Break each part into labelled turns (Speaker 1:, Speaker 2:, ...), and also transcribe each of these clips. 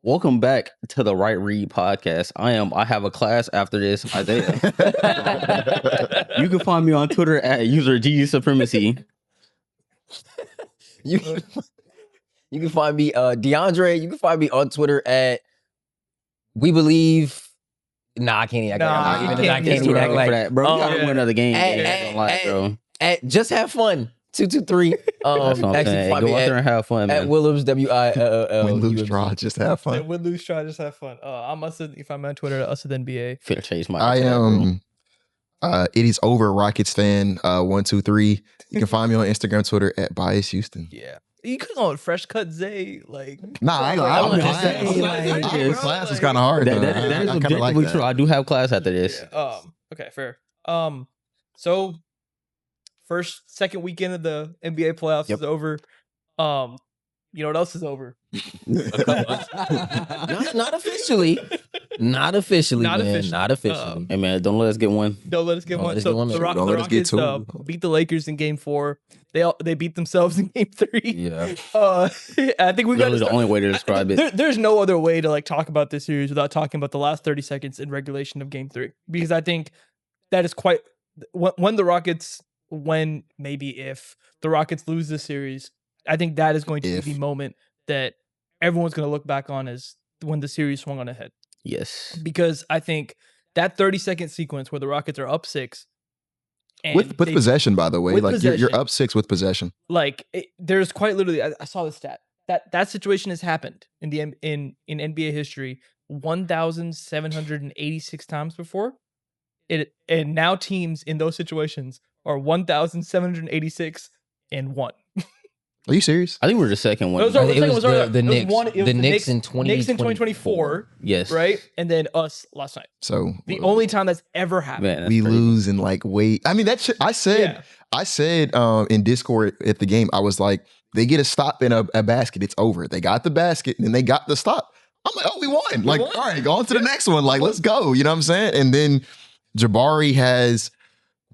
Speaker 1: Welcome back to the Right Read podcast. I have a class after this, Isaiah. You can find me on Twitter at user G Supremacy.
Speaker 2: You can find me, DeAndre. You can find me on Twitter at We Believe. Nah, I can't even act like
Speaker 1: that, bro. You gotta win another game.
Speaker 2: Bro. At Just Have Fun 223.
Speaker 1: That's what I'm saying. Go out there and have fun, man.
Speaker 2: At Williams WILL.
Speaker 3: Win, lose, draw, just have fun.
Speaker 4: Yeah, win, lose, try, just have fun. I'm Usad. You find me on Twitter at UsadNBA.
Speaker 1: Finna change my.
Speaker 3: I am. It is over. Rockets fan. 123. You can find me on Instagram, Twitter at Bias Houston.
Speaker 4: Yeah. You could go with Fresh Cut Zay, like.
Speaker 3: Nah, I class was kind of hard.
Speaker 1: That is objectively true. I do have class after this.
Speaker 4: Yeah. Okay, fair. So second weekend of the NBA playoffs is over. You know what else is over?
Speaker 2: Not officially. Not officially.
Speaker 1: Hey man, don't let us get one.
Speaker 4: Don't let us get one.
Speaker 2: So
Speaker 4: the Rockets beat the Lakers in Game 4. They beat themselves in Game 3.
Speaker 2: Yeah.
Speaker 4: I think we got
Speaker 1: the only way to describe it.
Speaker 4: There's no other way to talk about this series without talking about the last 30 seconds in regulation of Game 3, because I think that is quite maybe if the Rockets lose this series, I think that is going to be the moment that everyone's going to look back on as when the series swung on ahead.
Speaker 1: Yes.
Speaker 4: Because I think that 30-second sequence where the Rockets are up 6.
Speaker 3: With possession, by the way. You're up 6 with possession.
Speaker 4: There's quite literally, I saw the stat. That situation has happened in NBA history 1,786 times before. And now teams in those situations are 1,786 and 1.
Speaker 3: Are you serious?
Speaker 1: I think we're the second one.
Speaker 2: It was the Knicks in
Speaker 4: 2024.
Speaker 1: Yes.
Speaker 4: Right? And then us last night.
Speaker 3: So
Speaker 4: the only time that's ever happened.
Speaker 1: Man,
Speaker 3: we lose in weight. I mean, that shit, I said in Discord at the game, I was like, they get a stop in a basket, it's over. They got the basket and then they got the stop. I'm like, oh, we won. All right, go on to the next one. Let's go. You know what I'm saying? And then Jabari has,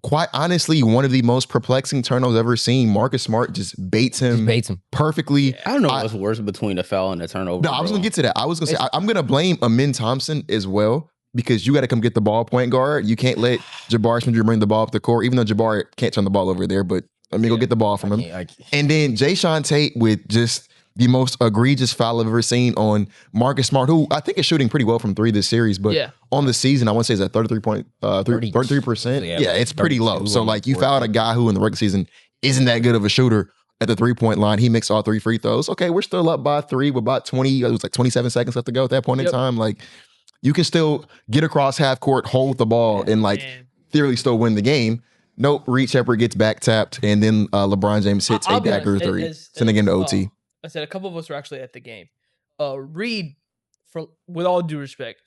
Speaker 3: quite honestly, one of the most perplexing turnovers I've ever seen. Marcus Smart just baits him perfectly.
Speaker 1: Yeah. I don't know what's worse between the foul and the turnover.
Speaker 3: No, I was going to get to that. I was going to say, I'm going to blame Amin Thompson as well, because you got to come get the ball, point guard. You can't let Jabari Smith bring the ball up the court, even though Jabari can't turn the ball over there, but go get the ball from him. And then Jayshawn Tate with just the most egregious foul I've ever seen on Marcus Smart, who I think is shooting pretty well from 3 this series, but on the season, I want to say it's at 33%. Yeah, it's pretty low. So you fouled a guy who in the regular season isn't that good of a shooter at the 3-point line. He makes all 3 free throws. Okay, we're still up by 3 with about 27 seconds left to go at that point in time. You can still get across half court, hold the ball, and theoretically still win the game. Nope, Reed Shepard gets back tapped, and then LeBron James hits a dagger 3, sending into OT.
Speaker 4: I said a couple of us were actually at the game. Reed, with all due respect,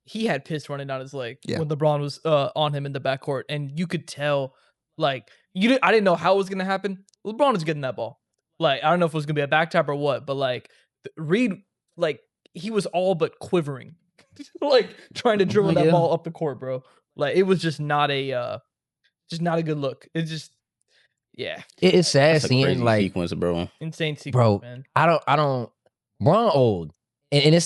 Speaker 4: he had piss running down his leg when LeBron was on him in the backcourt, and you could tell, I didn't know how it was gonna happen. LeBron was getting that ball. I don't know if it was gonna be a back tap or what, but Reed, he was all but quivering, trying to dribble that ball up the court, bro. It was just not a good look. It just. Yeah,
Speaker 2: it is sad seeing
Speaker 1: sequence, bro.
Speaker 4: Insane sequence,
Speaker 2: bro.
Speaker 4: Man.
Speaker 2: I don't. Bron old, and it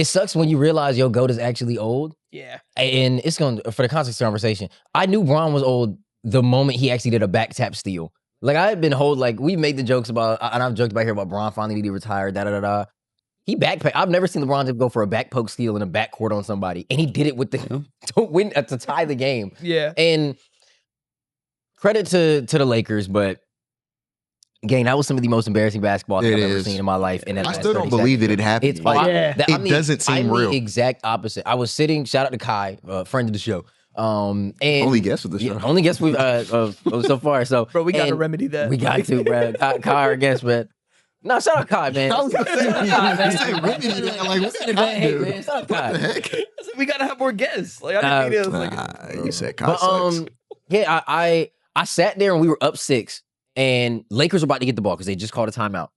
Speaker 2: sucks when you realize your GOAT is actually old.
Speaker 4: Yeah,
Speaker 2: and it's for the context of conversation. I knew Bron was old the moment he actually did a back tap steal. I had been we made the jokes about, and I've joked about here about Bron finally needed to retire. He backpack. I've never seen LeBron go for a back poke steal in a backcourt on somebody, and he did it with to tie the game.
Speaker 4: Yeah,
Speaker 2: and. Credit to the Lakers, but again, that was some of the most embarrassing basketball I've ever seen in my life. And
Speaker 3: I still don't believe that it happened. It doesn't seem real.
Speaker 2: The exact opposite. I was sitting. Shout out to Kai, friend of the show.
Speaker 3: Only guest of the show.
Speaker 2: Only guest we've so far. So,
Speaker 4: bro, we got to remedy that.
Speaker 2: We got to, bro. Kai, our guest, man. No, shout out Kai, man.
Speaker 3: I was gonna say, remedy that. What's that
Speaker 2: man? Shout out Kai.
Speaker 4: What the heck? We gotta have more guests. I didn't mean it.
Speaker 3: You said Kai sucks.
Speaker 2: Yeah, I sat there and we were up 6, and Lakers were about to get the ball because they just called a timeout.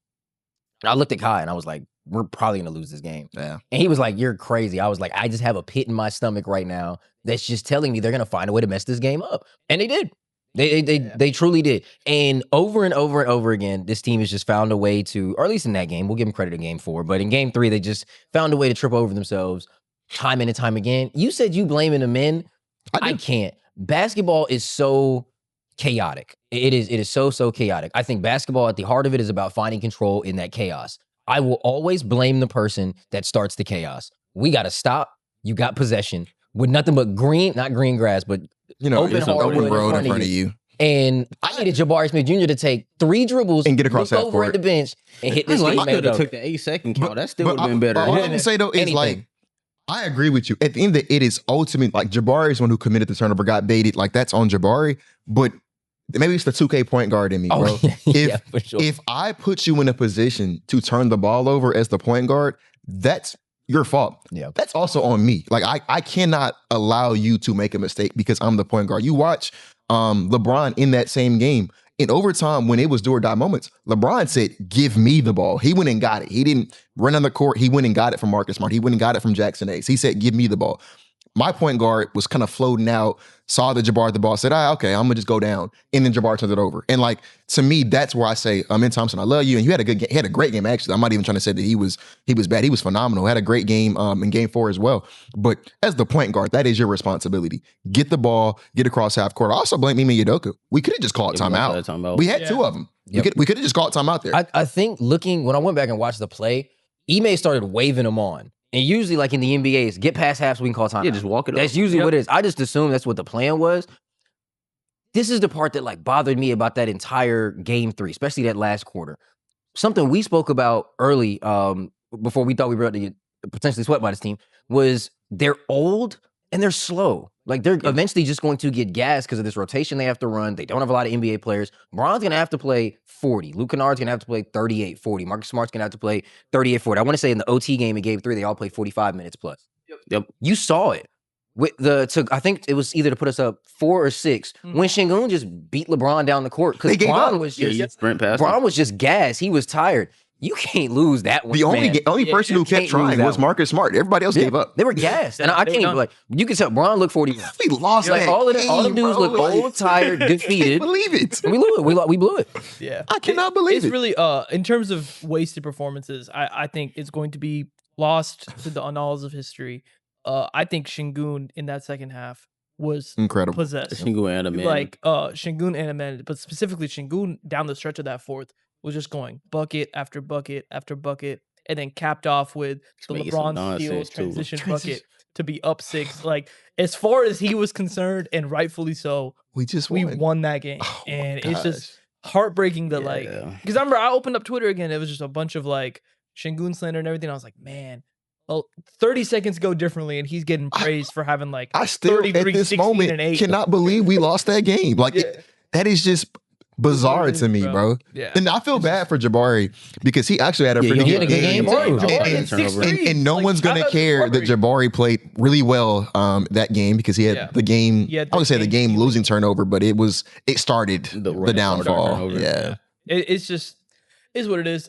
Speaker 2: And I looked at Kai and I was like, we're probably going to lose this game.
Speaker 3: Yeah.
Speaker 2: And he was like, you're crazy. I was like, I just have a pit in my stomach right now that's just telling me they're going to find a way to mess this game up. And they did. They truly did. And over and over again, this team has just found a way to, or at least in that game, we'll give them credit in game 4, but in game 3, they just found a way to trip over themselves time in and time again. You said you blaming the men. I can't. Basketball is so chaotic. It is so chaotic. I think basketball at the heart of it is about finding control in that chaos. I will always blame the person that starts the chaos. We got to stop. You got possession with nothing but not green grass, but open road in front of you. And I needed Jabari Smith Jr. to take 3 dribbles
Speaker 3: and get across that
Speaker 2: over at the bench and hit this.
Speaker 1: I could have took the 8-second count. That still would have been better.
Speaker 3: All I'm gonna say though is like, I agree with you. At the end of it is ultimate. Like Jabari is one who committed the turnover, got baited. Like that's on Jabari. But maybe it's the 2K point guard in me, bro.
Speaker 2: For sure.
Speaker 3: If I put you in a position to turn the ball over as the point guard, that's your fault.
Speaker 2: Yeah.
Speaker 3: That's also on me. Like I cannot allow you to make a mistake because I'm the point guard. You watch LeBron in that same game. In overtime, when it was do or die moments, LeBron said, give me the ball. He went and got it. He didn't run on the court. He went and got it from Marcus Smart. He went and got it from Jackson Hayes. He said, give me the ball. My point guard was kind of floating out, saw the Jabbar at the ball, said, okay, I'm going to just go down. And then Jabbar turned it over. And like, to me, that's where I say, in Thompson, I love you. And you had a good game. He had a great game, actually. I'm not even trying to say that he was bad. He was phenomenal. Had a great game in game 4 as well. But as the point guard, that is your responsibility. Get the ball, get across half court. I also blame Ime Udoka. We could have just called timeout. We had 2 of them. Yep. We could have just called timeout there.
Speaker 2: I think when I went back and watched the play, Ime started waving them on. And usually, like in the NBAs, get past half so we can call time.
Speaker 1: Yeah, just walk it up.
Speaker 2: That's usually what it is. I just assumed that's what the plan was. This is the part that like bothered me about that entire game 3, especially that last quarter. Something we spoke about early, before we thought we were about to get potentially swept by this team, was they're old and they're slow. Like they're eventually just going to get gassed because of this rotation they have to run. They don't have a lot of NBA players. Bron's going to have to play 40. Luke Kennard's going to have to play 38, 40. Marcus Smart's going to have to play 38, 40. I want to say in the OT game in game 3, they all played 45 minutes plus.
Speaker 1: Yep.
Speaker 2: You saw it. I think it was either to put us up 4 or 6 when Şengün just beat LeBron down the court because Bron was just gassed. He was tired. You can't lose that one.
Speaker 3: The only person who kept trying was Marcus Smart. Everybody else gave up.
Speaker 2: They were gassed. And I can't like you can tell Bron looked 41.
Speaker 3: We lost
Speaker 2: like all the dudes look old, tired, defeated.
Speaker 3: Believe it.
Speaker 2: We blew it. We blew it.
Speaker 4: Yeah.
Speaker 3: I cannot believe it.
Speaker 4: It's really in terms of wasted performances, I think it's going to be lost to the annals of history. I think Şengün in that second half was
Speaker 3: incredible.
Speaker 4: Possessed.
Speaker 1: Şengün and a man.
Speaker 4: Like Şengün and a man, but specifically Şengün down the stretch of that fourth was just going bucket after bucket after bucket, and then capped off with the LeBron steals transition bucket to be up 6. Like as far as he was concerned, and rightfully so, we won that game, and it's just heartbreaking that like because I remember I opened up Twitter again, it was just a bunch of like Şengün slander and everything. I was like, man. 30 seconds go differently, and he's getting praised for having like
Speaker 3: I still 33, at this moment and 8. Cannot believe we lost that game. Like that is just bizarre to me, bro. Yeah. And I feel bad for Jabari because he actually had a pretty good game. And no one's gonna care that Jabari played really well that game because he had the game. I would say the game losing turnover, but it started the downfall. Yeah.
Speaker 4: It's just is what it is.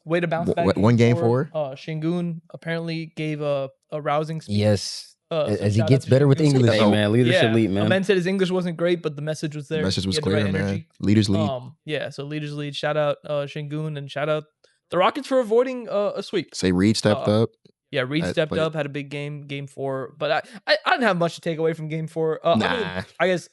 Speaker 4: Way to bounce back.
Speaker 3: One game 4.
Speaker 4: Şengün apparently gave a rousing speech.
Speaker 2: Yes. As he gets better with English.
Speaker 1: Hey, man, leadership lead, man.
Speaker 4: Man said his English wasn't great, but the message was there.
Speaker 3: The message was clear, man. Leaders lead.
Speaker 4: So leaders lead. Shout out Şengün and shout out the Rockets for avoiding a sweep.
Speaker 3: Say Reed stepped up.
Speaker 4: Yeah, Reed stepped up, had a big game 4. But I didn't have much to take away from game 4.
Speaker 3: Nah.
Speaker 4: I guess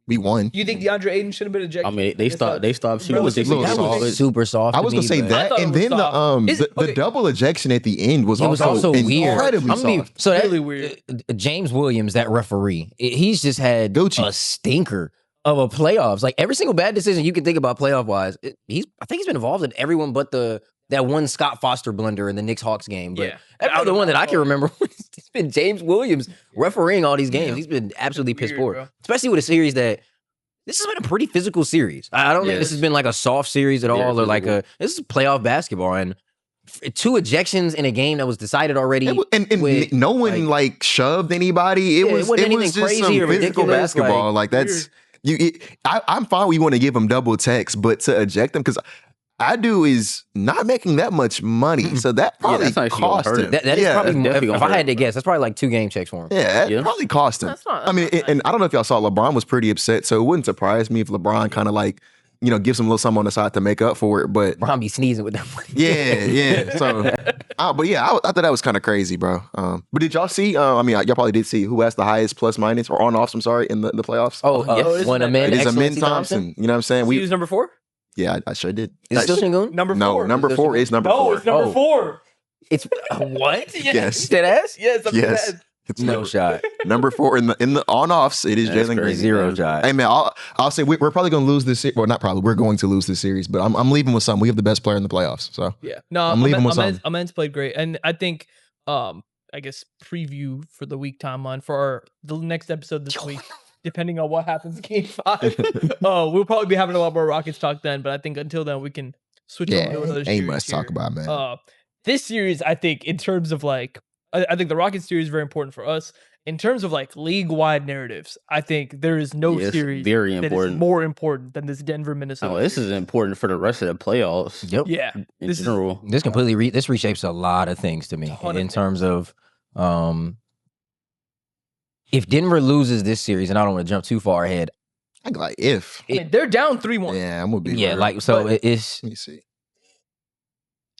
Speaker 3: we won.
Speaker 4: You think DeAndre Ayton should have been ejected?
Speaker 3: I
Speaker 1: mean, they stopped shooting.
Speaker 3: That
Speaker 2: was super soft.
Speaker 3: I was gonna say that, and then the double ejection at the end was also incredibly soft.
Speaker 2: So
Speaker 4: really weird.
Speaker 2: James Williams, that referee, he's just had a stinker of a playoffs. Like every single bad decision you can think about playoff wise, I think he's been involved in everyone but that one Scott Foster blunder in the Knicks Hawks game. But every other one that I can remember, it's been James Williams refereeing all these games. He's been absolutely pissed poor, especially with a series that this has been a pretty physical series. I don't think this has been like a soft series at all, or like this is playoff basketball. And 2 ejections in a game that was decided already,
Speaker 3: and no one like shoved anybody. It was just some physical basketball. Like that's I'm fine. We want to give them double text, but to eject them because. Adu is not making that much money, so that probably cost him.
Speaker 2: That is probably, if I had to guess, that's probably like 2 game checks for him.
Speaker 3: Yeah, that probably cost him.
Speaker 4: That's not,
Speaker 3: I mean, and I don't know if y'all saw, LeBron was pretty upset, so it wouldn't surprise me if LeBron kind of like, gives him a little something on the side to make up for it. But
Speaker 2: LeBron be sneezing with that money.
Speaker 3: Yeah. So, but yeah, I thought that was kind of crazy, bro. But did y'all see? I mean, y'all probably did see who has the highest plus minus or on offs. I'm sorry, in the playoffs.
Speaker 2: Yes. When
Speaker 3: it is Amin Thompson. You know what I'm saying?
Speaker 4: He was number 4.
Speaker 3: Yeah, I sure did.
Speaker 2: Is it still Şengün?
Speaker 4: Number 4.
Speaker 3: No, number 4 is number 4.
Speaker 4: No, it's number 4.
Speaker 2: It's what?
Speaker 3: Yes.
Speaker 2: Dead ass?
Speaker 4: Yes.
Speaker 3: Yes.
Speaker 2: It's no shot.
Speaker 3: Number 4 in the on offs. It is Jalen Green.
Speaker 2: 0 shot.
Speaker 3: Hey man, I'll say we're probably going to lose this series. Well, not probably. We're going to lose this series. But I'm leaving with something. We have the best player in the playoffs. So
Speaker 4: yeah, no,
Speaker 3: I'm leaving with something.
Speaker 4: Amen's played great, and I think I guess preview for the week timeline for the next episode this week. Depending on what happens in Game 5, we'll probably be having a lot more Rockets talk then. But I think until then, we can switch on to another series.
Speaker 3: Ain't much to talk about, man.
Speaker 4: This series, I think, in terms of like, I think the Rockets series is very important for us. In terms of like league-wide narratives, I think there is no series
Speaker 1: very
Speaker 4: that
Speaker 1: important.
Speaker 4: is more important than this Denver Minnesota.
Speaker 1: Oh, this is important for the rest of the playoffs.
Speaker 2: Yep.
Speaker 4: Yeah,
Speaker 1: in general.
Speaker 2: This completely this reshapes a lot of things to me in terms of if Denver loses this series, and I don't want to jump too far ahead.
Speaker 3: I like if
Speaker 4: they're down 3-1.
Speaker 3: Yeah, I'm gonna be.
Speaker 2: Yeah, like so. It's.
Speaker 3: Let me see.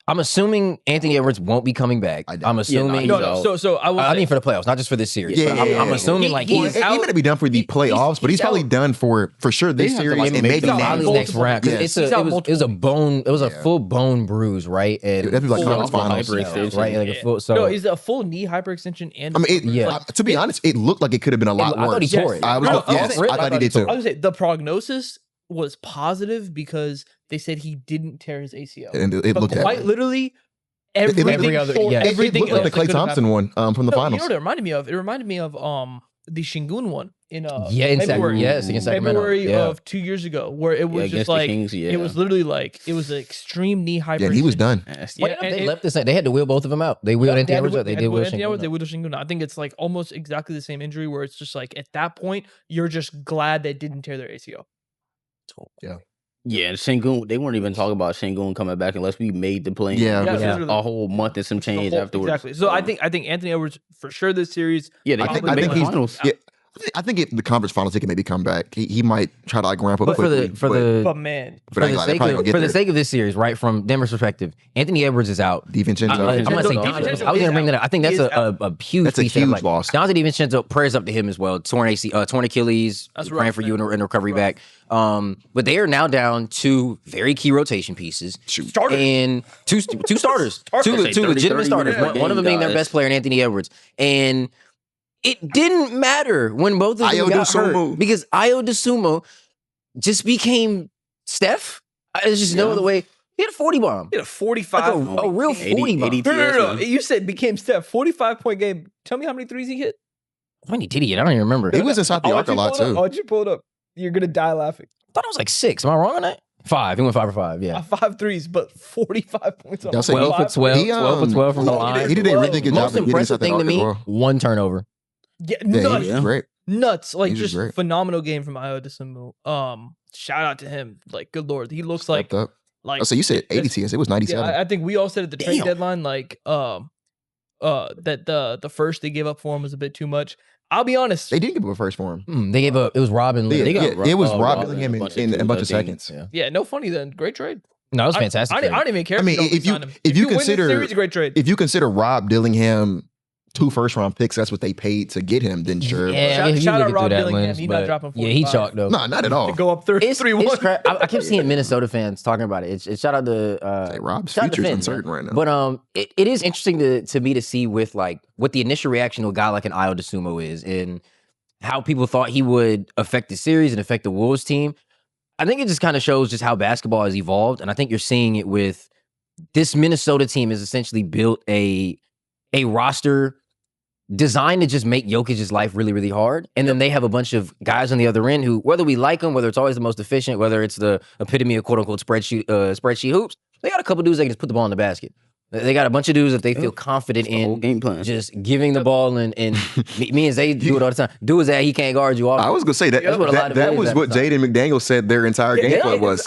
Speaker 2: I'm assuming Anthony Edwards won't be coming back. I'm assuming.
Speaker 4: So I
Speaker 2: mean for the playoffs, not just for this series.
Speaker 3: Yeah,
Speaker 2: I'm assuming
Speaker 3: he's gonna be done for the playoffs, but he's probably done for sure this series and maybe
Speaker 2: next round.
Speaker 3: Yeah.
Speaker 2: It was a bone. It was a full bone bruise, right? And
Speaker 3: that'd be like finals,
Speaker 2: right? Like a full. So
Speaker 4: no, he's a full knee hyperextension and.
Speaker 3: I mean, to be honest, it looked like it could have been a lot worse.
Speaker 2: I thought he tore it.
Speaker 3: I thought he did too.
Speaker 4: I would say the prognosis was positive because they said he didn't tear his ACL,
Speaker 3: and it looked
Speaker 4: quite literally.
Speaker 2: Everything
Speaker 3: everything looked like the Klay Thompson one from the finals.
Speaker 4: You know what it reminded me of? It reminded me of the Şengün one in
Speaker 2: February. Against Sacramento.
Speaker 4: February of 2 years ago, where it was just like
Speaker 1: Kings,
Speaker 4: it was literally like it was an extreme knee hyperextension.
Speaker 3: Yeah, and he was done.
Speaker 2: Yeah, they left this. They had to wheel both of them out. They wheeled Anthony Edwards out. They did wheel Şengün.
Speaker 4: They wheeled Şengün. I think it's like almost exactly the same injury where it's just like at that point you're just glad they didn't tear their ACL.
Speaker 3: Yeah.
Speaker 1: Yeah, Şengün, they weren't even talking about Şengün coming back unless we made the play. A whole month and some change afterwards.
Speaker 4: Exactly. So I think Anthony Edwards for sure this series.
Speaker 1: Yeah,
Speaker 3: I think he's finals. Yeah. I think if the conference finals, he can maybe come back. He might try to like ramp up quickly.
Speaker 2: For the sake of this series, right, from Denver's perspective, Anthony Edwards is out.
Speaker 3: DiVincenzo.
Speaker 2: I'm not saying DiVincenzo. I was going to bring that up. I think that's a huge.
Speaker 3: That's a huge loss.
Speaker 2: Donte DiVincenzo, prayers up to him as well. Torn Achilles. That's praying for you in recovery back. But they are now down 2 very key rotation pieces.
Speaker 4: Starters.
Speaker 2: And two starters. Two legitimate starters. One of them being their best player, Anthony Edwards. And it didn't matter when both of them got hurt because Ayo DeSumo just became Steph. There's just no other way. He had a 40 bomb.
Speaker 4: He had a 45.
Speaker 2: Like a real 40 bomb.
Speaker 4: No. You said became Steph. 45-point game. Tell me how many threes he hit.
Speaker 2: How many did he hit? I don't even remember.
Speaker 3: He was inside the arc a lot too.
Speaker 4: Why'd you pull it up? You're going to die laughing.
Speaker 2: I thought it was like 6. Am I wrong on that? 5. He went 5 for 5. Yeah.
Speaker 4: 5 threes, but 45 points on
Speaker 2: 12 for 12. 12 for 12 from the line.
Speaker 3: He did a really good job.
Speaker 2: Most impressive thing to me, 1 turnover.
Speaker 4: Yeah, nuts.
Speaker 3: He was great.
Speaker 4: Nuts. Like just phenomenal game from Ayo DeSumo. Shout out to him. Like, good lord. He looks like
Speaker 3: so you said 80 TS. It was 97.
Speaker 4: Yeah, I think we all said at the trade deadline, like that the first they gave up for him was a bit too much. I'll be honest.
Speaker 3: They didn't give up a first for him.
Speaker 2: They gave up. It was Robin.
Speaker 3: It was Rob Dillingham in a bunch of seconds.
Speaker 4: Yeah, no funny then. Great trade.
Speaker 2: No, it was fantastic.
Speaker 4: I don't even care.
Speaker 3: I mean, if you consider
Speaker 4: win this series, a great trade.
Speaker 3: If you consider Rob Dillingham 2 first-round picks, that's what they paid to get him, then sure.
Speaker 2: Yeah,
Speaker 4: shout out Rob Dillingham. He's not dropping 45.
Speaker 2: Yeah, he chalked though.
Speaker 3: No, not at all.
Speaker 4: To go up 3-1.
Speaker 2: I kept seeing Minnesota fans talking about it. It's shout out to
Speaker 3: Rob's future's uncertain right now.
Speaker 2: But it is interesting to me to see with like what the initial reaction to a guy like an Ayo DeSumo is and how people thought he would affect the series and affect the Wolves team. I think it just kind of shows just how basketball has evolved, and I think you're seeing it with this Minnesota team has essentially built a roster designed to just make Jokic's life really, really hard. And then they have a bunch of guys on the other end who, whether we like them, whether it's always the most efficient, whether it's the epitome of quote-unquote spreadsheet hoops, they got a couple dudes that can just put the ball in the basket. They got a bunch of dudes that they feel confident in
Speaker 1: game plan.
Speaker 2: Just giving the ball and me and Zay do it all the time. Do is that he can't guard you off.
Speaker 3: I was going to say that was what Jaden McDaniel said their entire game plan was.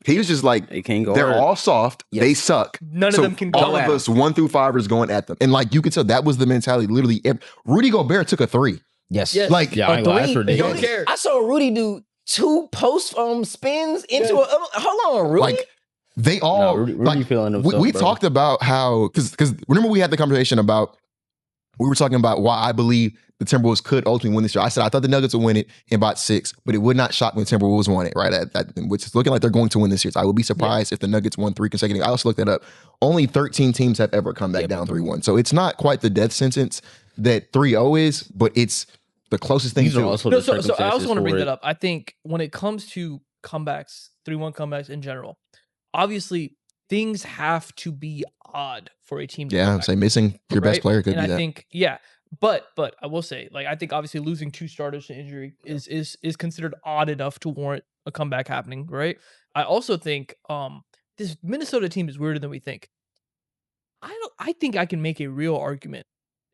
Speaker 3: He was just like,
Speaker 1: They can't go.
Speaker 3: they're all soft.
Speaker 2: Yes.
Speaker 3: They suck.
Speaker 4: None of them can go
Speaker 3: all
Speaker 4: at
Speaker 3: of us 1 through 5 is going at them. And like you could tell that was the mentality. Literally, Rudy Gobert took a 3.
Speaker 2: Yes.
Speaker 4: Yes.
Speaker 3: Like,
Speaker 1: Yeah, I ain't gonna ask for
Speaker 4: They don't
Speaker 1: this.
Speaker 4: care.
Speaker 2: I saw Rudy do 2 post spins into a. Hold on, Rudy.
Speaker 3: like they all.
Speaker 1: Rudy
Speaker 3: like,
Speaker 1: feeling himself.
Speaker 3: we
Speaker 1: bro.
Speaker 3: talked about how because remember we had the conversation about we were talking about why I believe the Timberwolves could ultimately win this year. I said I thought the Nuggets would win it in about 6, but it would not shock me when Timberwolves won it, right? Which is looking like they're going to win this year. So I would be surprised if the Nuggets won 3 consecutive. I also looked that up. Only 13 teams have ever come back down 3-1. So it's not quite the death sentence that 3-0 is, but it's the closest thing
Speaker 1: These are
Speaker 3: to it.
Speaker 1: also
Speaker 4: No,
Speaker 1: the
Speaker 4: so I also
Speaker 1: circumstances
Speaker 4: want to
Speaker 1: for
Speaker 4: bring
Speaker 1: it.
Speaker 4: that up. I think when it comes to comebacks, 3-1 comebacks in general, obviously things have to be odd for a team to
Speaker 3: Yeah,
Speaker 4: come
Speaker 3: I'm
Speaker 4: back,
Speaker 3: saying missing your best
Speaker 4: right?
Speaker 3: player could
Speaker 4: And
Speaker 3: be
Speaker 4: I
Speaker 3: that.
Speaker 4: think, but I will say, like, I think obviously losing 2 starters to injury is considered odd enough to warrant a comeback happening, right? I also think this Minnesota team is weirder than we think. I think I can make a real argument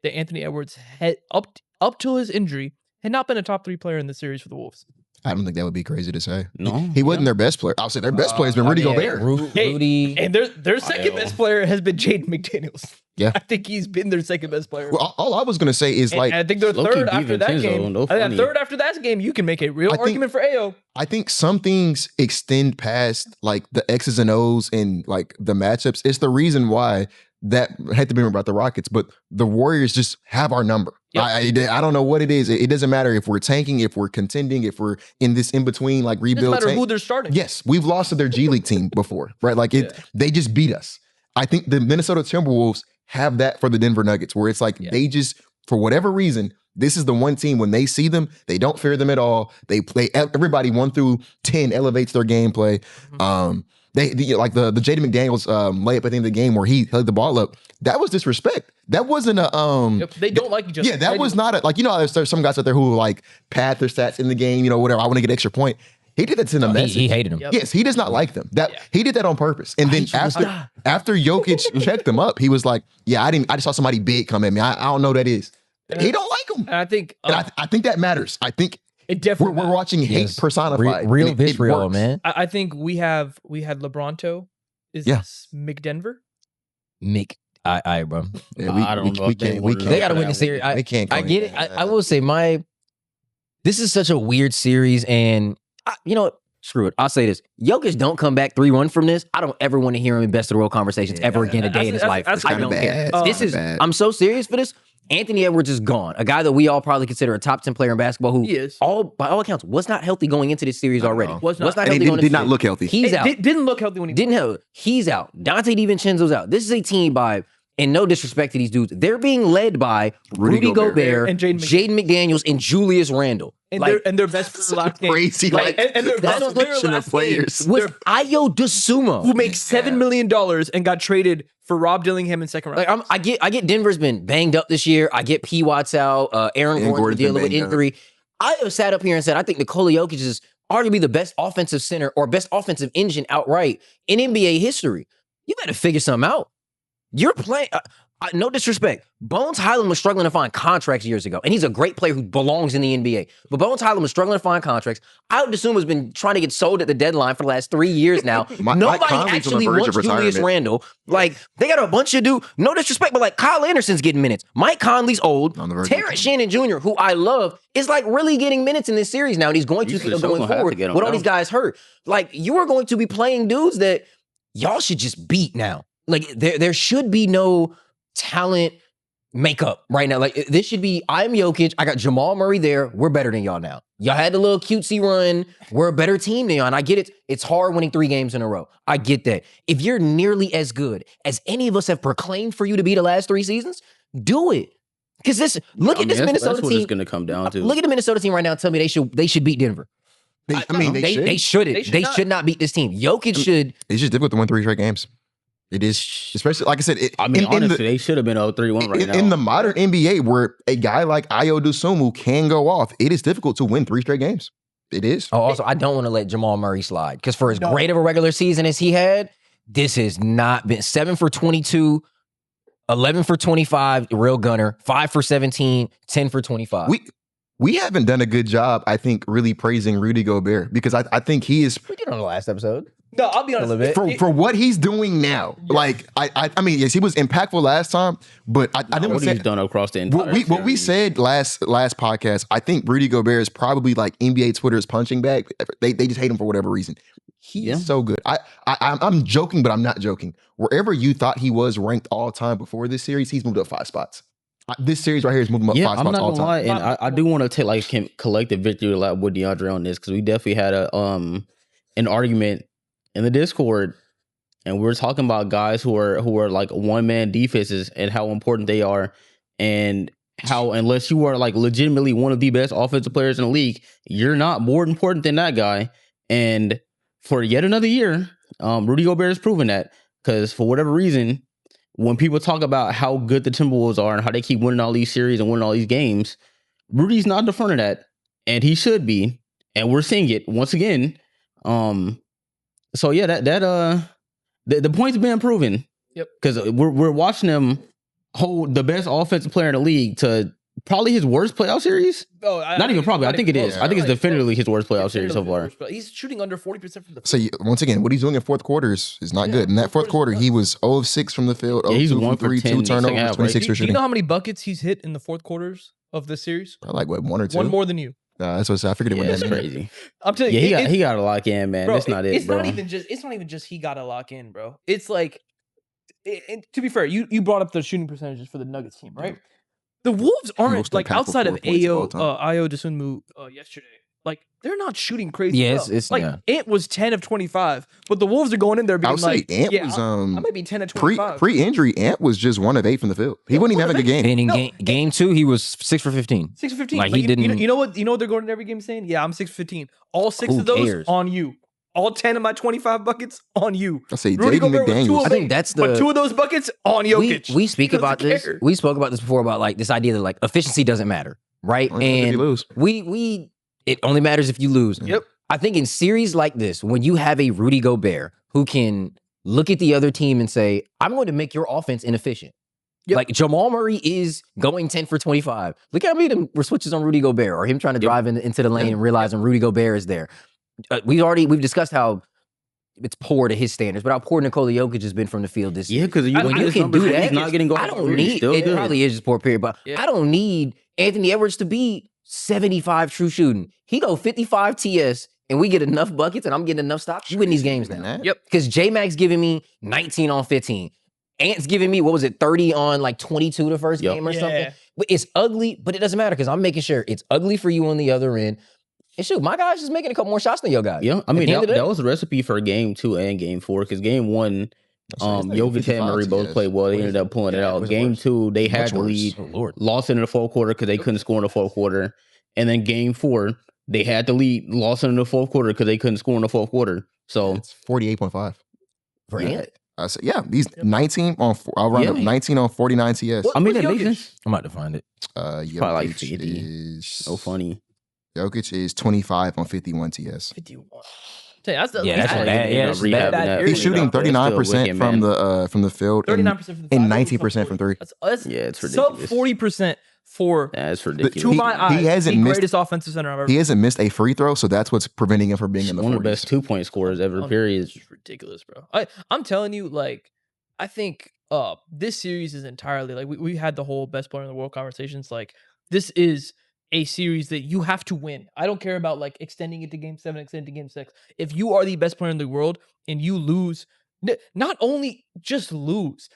Speaker 4: that Anthony Edwards had up till his injury had not been a top 3 player in the series for the Wolves.
Speaker 3: I don't think that would be crazy to say.
Speaker 1: No,
Speaker 3: He wasn't their best player. I'll say their best player has been Rudy Gobert.
Speaker 4: Hey,
Speaker 2: Rudy.
Speaker 4: And their second best player has been Jaden McDaniels.
Speaker 3: Yeah.
Speaker 4: I think he's been their second best player.
Speaker 3: Well, all I was going to say is
Speaker 4: And
Speaker 3: like,
Speaker 4: I think they're
Speaker 1: low-key
Speaker 4: third after that
Speaker 1: DiVincenzo,
Speaker 4: game.
Speaker 1: no
Speaker 4: I think
Speaker 1: funny.
Speaker 4: third after that game, you can make a real
Speaker 3: I think-
Speaker 4: argument for AO.
Speaker 3: I think some things extend past like the X's and O's and like the matchups. It's the reason why that I had to be about the Rockets, but the Warriors just have our number.
Speaker 4: Yep.
Speaker 3: I don't know what it is. It doesn't matter if we're tanking, if we're contending, if we're in this in between like
Speaker 4: It
Speaker 3: rebuild.
Speaker 4: doesn't matter
Speaker 3: tank.
Speaker 4: who they're starting.
Speaker 3: Yes, we've lost to their G League team before, right? Like they just beat us. I think the Minnesota Timberwolves have that for the Denver Nuggets, where it's like they just, for whatever reason, this is the one team when they see them, they don't fear them at all. They play everybody 1 through 10 elevates their gameplay. They like the Jaden McDaniels layup at the end of the game where he held the ball up. That was disrespect. That wasn't a
Speaker 4: Yep, they don't like each other.
Speaker 3: Yeah, that was not a like there's some guys out there who like pad their stats in the game, whatever. I want to get extra point. He did that to the message.
Speaker 2: He hated him.
Speaker 4: Yep.
Speaker 3: Yes, he does not like them. He did that on purpose. And then after Jokic checked them up, he was like, "Yeah, I just saw somebody big come at me. I don't know who that is." He don't like him.
Speaker 4: And I think
Speaker 3: And I think that matters. I think
Speaker 4: it definitely
Speaker 3: we're watching hate
Speaker 2: Yes.
Speaker 3: personified.
Speaker 2: Real
Speaker 3: and it
Speaker 2: vitriol,
Speaker 3: works.
Speaker 2: man.
Speaker 4: I think we had LeBronto. Is this McDenver?
Speaker 2: Mick. Bro.
Speaker 3: Yeah,
Speaker 1: I don't know if they
Speaker 3: can't.
Speaker 1: wanna
Speaker 3: We
Speaker 1: know
Speaker 2: They
Speaker 3: can't.
Speaker 2: got to
Speaker 1: for
Speaker 2: win
Speaker 1: that
Speaker 2: the series.
Speaker 3: They can't.
Speaker 2: I get it. I will say this is such a weird series, and you know what? Screw it. I'll say this: Jokic don't come back 3-1 from this. I don't ever want to hear him in best of the world conversations ever again a day in his life.
Speaker 4: that's
Speaker 2: I
Speaker 3: kinda
Speaker 2: don't
Speaker 3: bad.
Speaker 2: care.
Speaker 3: It's
Speaker 2: This
Speaker 3: kinda
Speaker 2: is.
Speaker 3: bad.
Speaker 2: I'm so serious for this. Anthony Edwards is gone. A guy that we all probably consider a top 10 player in basketball, who
Speaker 4: He is.
Speaker 2: by all accounts was not healthy going into this series already.
Speaker 3: know.
Speaker 4: Was not.
Speaker 3: And
Speaker 2: healthy
Speaker 3: he
Speaker 2: going
Speaker 3: did
Speaker 2: into
Speaker 3: not look healthy.
Speaker 2: He's out.
Speaker 4: Didn't look healthy when he
Speaker 2: Didn't help. He's out. Dante DiVincenzo's out. This is a team by, and no disrespect to these dudes, they're being led by Rudy Gobert,
Speaker 4: And Jaden
Speaker 2: McDaniels, and Julius Randle.
Speaker 4: and
Speaker 2: Like,
Speaker 4: their best player last game.
Speaker 3: Crazy,
Speaker 4: Like, and their
Speaker 2: that's
Speaker 4: best player
Speaker 3: collection of
Speaker 4: last
Speaker 3: players.
Speaker 4: game,
Speaker 2: with
Speaker 4: their-
Speaker 2: Ayo Dosunmu.
Speaker 4: who makes $7 million and got traded for Rob Dillingham in second round.
Speaker 2: Like I get Denver's been banged up this year. I get P. Watts out. Aaron Gordon's
Speaker 3: Gordon's been
Speaker 2: dealing with
Speaker 3: banged up.
Speaker 2: injury. I have sat up here and said I think Nikola Jokic is arguably the best offensive center or best offensive engine outright in NBA history. You got to figure something out. You're playing. No disrespect. Bones Highland was struggling to find contracts years ago, and he's a great player who belongs in the NBA. But Bones Highland was struggling to find contracts. Ayo Dosunmu has been trying to get sold at the deadline for the last 3 years now.
Speaker 3: Mike
Speaker 2: Nobody
Speaker 3: Conley's on the
Speaker 2: actually
Speaker 3: verge
Speaker 2: wants
Speaker 3: of
Speaker 2: Julius
Speaker 3: retirement.
Speaker 2: Randle. Like, they got a bunch of dudes. No disrespect, but like Kyle Anderson's getting minutes. Mike Conley's old.
Speaker 3: On the verge of
Speaker 2: Terrence Shannon Jr., who I love, is like really getting minutes in this series now, and he's going to
Speaker 1: You for
Speaker 2: going
Speaker 1: sure gonna have to
Speaker 2: forward
Speaker 1: get him
Speaker 2: with all
Speaker 1: now.
Speaker 2: these guys hurt. Like, you are going to be playing dudes that y'all should just beat now. Like, there should be no talent makeup right now. Like, this should be, I'm Jokic. I got Jamal Murray there. We're better than y'all now. Y'all had the little cutesy run. We're a better team than y'all. And I get it. It's hard winning 3 games in a row. I get that. If you're nearly as good as any of us have proclaimed for you to be the last 3 seasons, do it. Because look at this Minnesota
Speaker 1: that's what
Speaker 2: team.
Speaker 1: it's going to come down to.
Speaker 2: Look at the Minnesota team right now. And tell me they should beat Denver.
Speaker 3: They should.
Speaker 2: They shouldn't.
Speaker 4: They should
Speaker 2: They
Speaker 4: not.
Speaker 2: should not beat this team. Jokic should.
Speaker 3: It's just difficult to win 3 straight games. It is, especially like I said.
Speaker 1: Honestly, they should have been 0-3-1 right now.
Speaker 3: In the modern NBA, where a guy like Ayo Dosunmu can go off, it is difficult to win 3 straight games. It is.
Speaker 2: Oh, also, I don't want to let Jamal Murray slide because for as great of a regular season as he had, this has not been 7 for 22, 11 for 25, real gunner, 5 for 17, 10 for 25.
Speaker 3: We haven't done a good job, I think, really praising Rudy Gobert because I think he is.
Speaker 2: We did on the last episode.
Speaker 4: No, I'll be honest.
Speaker 3: For what he's doing now, like I mean, yes, he was impactful last time, but I didn't
Speaker 1: what
Speaker 3: say
Speaker 1: he's done across the entire.
Speaker 3: What we said last podcast. I think Rudy Gobert is probably like NBA Twitter's punching bag. They just hate him for whatever reason. He's so good. I'm joking, but I'm not joking. Wherever you thought he was ranked all time before this series, he's moved up 5 spots. This series right here is moving up 5 spots all time. I'm not gonna lie,
Speaker 1: and I do want to take like collective victory with DeAndre on this because we definitely had an argument in the Discord, and we were talking about guys who are like one-man defenses and how important they are, and how unless you are like legitimately one of the best offensive players in the league, you're not more important than that guy. And for yet another year, Rudy Gobert has proven that, because for whatever reason, when people talk about how good the Timberwolves are and how they keep winning all these series and winning all these games, Rudy's not in the front of that, and he should be, and we're seeing it once again. So yeah, the point's been proven.
Speaker 4: Yep.
Speaker 1: Because we're watching him hold the best offensive player in the league to probably his worst playoff series.
Speaker 4: Oh,
Speaker 1: not even probably. I think it is. I think it's definitively his worst playoff series so far.
Speaker 4: He's shooting under 40% from the field.
Speaker 3: So once again, what he's doing in fourth quarter is not good. In that fourth quarter, he was 0 of 6 from the field.
Speaker 1: Yeah, he's 1 for
Speaker 3: 3,
Speaker 1: 10,
Speaker 3: 2 turnovers, 26
Speaker 4: Do
Speaker 3: shooting.
Speaker 4: you know how many buckets he's hit in the fourth quarters of this series?
Speaker 3: Probably like what, 1 or 2?
Speaker 4: One more than you.
Speaker 3: That's what I said. I figured it
Speaker 1: Yeah,
Speaker 3: would
Speaker 1: that's crazy.
Speaker 4: I'm telling you,
Speaker 1: he got to lock in, man.
Speaker 4: Bro,
Speaker 1: That's not it,
Speaker 4: it's
Speaker 1: bro.
Speaker 4: not even just he got to lock in, bro. It's like, to be fair, you brought up the shooting percentages for the Nuggets team, right? The Wolves aren't like outside of Ayo Dosunmu yesterday. Like they're not shooting crazy.
Speaker 2: Yes,
Speaker 4: well.
Speaker 2: it's
Speaker 4: like Ant was 10 of 25, but the Wolves are going in there being like,
Speaker 3: Ant was
Speaker 4: I might be 10 of 25.
Speaker 3: Pre-injury, Ant was just 1 of 8 from the field. He wasn't even having a good game.
Speaker 2: And in game 2, he was 6 for 15.
Speaker 4: 6 for 15.
Speaker 2: Like he didn't.
Speaker 4: You know what they're going in every game saying? Yeah, I'm 6 for 15. All 6 of those
Speaker 2: cares?
Speaker 4: on you. All 10 of my 25 buckets on you.
Speaker 3: I say
Speaker 4: Rudy
Speaker 3: Jaden
Speaker 4: Gobert was 2
Speaker 3: McDaniels.
Speaker 4: of
Speaker 2: I think
Speaker 4: 8,
Speaker 2: that's
Speaker 4: but 2 of those buckets on Jokic.
Speaker 2: We speak about this.
Speaker 4: Care.
Speaker 2: We spoke about this before about like this idea that like efficiency doesn't matter, right?
Speaker 3: Only if you
Speaker 2: And
Speaker 3: lose.
Speaker 2: we it only matters if you lose.
Speaker 4: Yep.
Speaker 2: I think in series like this, when you have a Rudy Gobert who can look at the other team and say, I'm going to make your offense inefficient.
Speaker 4: Yep.
Speaker 2: Like Jamal Murray is going 10 for 25. Look how many of them were switches on Rudy Gobert, or him trying to drive into the lane and realizing Rudy Gobert is there. We've discussed how it's poor to his standards, but how poor Nikola Jokic has been from the field this year.
Speaker 1: Yeah, because
Speaker 2: when you can do that,
Speaker 1: he's not getting goals.
Speaker 2: I don't need it. Probably is just poor period, but I don't need Anthony Edwards to be 75 true shooting. He go 55 TS, and we get enough buckets, and I'm getting enough stops. You win these games now.
Speaker 4: Yep.
Speaker 2: Because J-Mac's giving me 19 on 15. Ant's giving me, 30 on like 22 the first game or something. But it's ugly, but it doesn't matter because I'm making sure it's ugly for you on the other end. And shoot, my guy's just making a couple more shots than your guys.
Speaker 1: Yeah, I mean, that was a recipe for game 2 and game 4, because game 1, Jokic and Murray both played well. They ended up pulling it out. Game 2, they had the lead, lost it in the fourth quarter because they couldn't score in the fourth quarter. And then game 4, they had the lead, lost it in the fourth quarter because they couldn't score in the fourth quarter. So
Speaker 3: it's 48.5
Speaker 2: for Ant.
Speaker 3: I said, these 19 on. I'll round up 19 on 49 TS.
Speaker 1: I mean, that makes sense.
Speaker 2: I'm about to find it.
Speaker 1: Probably like 50. So funny.
Speaker 3: Jokic is 25 on 51 TS.
Speaker 4: 51. That's bad.
Speaker 2: Yeah,
Speaker 3: he's shooting 39% from the field,
Speaker 4: 39% from the field,
Speaker 3: and 19% from 3.
Speaker 4: That's
Speaker 1: it's ridiculous.
Speaker 4: Sub 40% for.
Speaker 1: That's ridiculous.
Speaker 4: To my eyes,
Speaker 3: he hasn't
Speaker 4: the
Speaker 3: missed,
Speaker 4: greatest offensive center I've ever.
Speaker 3: He hasn't missed a free throw, so that's what's preventing him from being in the 40s.
Speaker 1: One of the best 2-point scorers ever. Period.
Speaker 4: It's just ridiculous, bro. I'm telling you, like, I think this series is entirely like we had the whole best player in the world conversations. Like, this is a series that you have to win. I don't care about like extending it to game 7, extending to game 6. If you are the best player in the world and you lose, not only just lose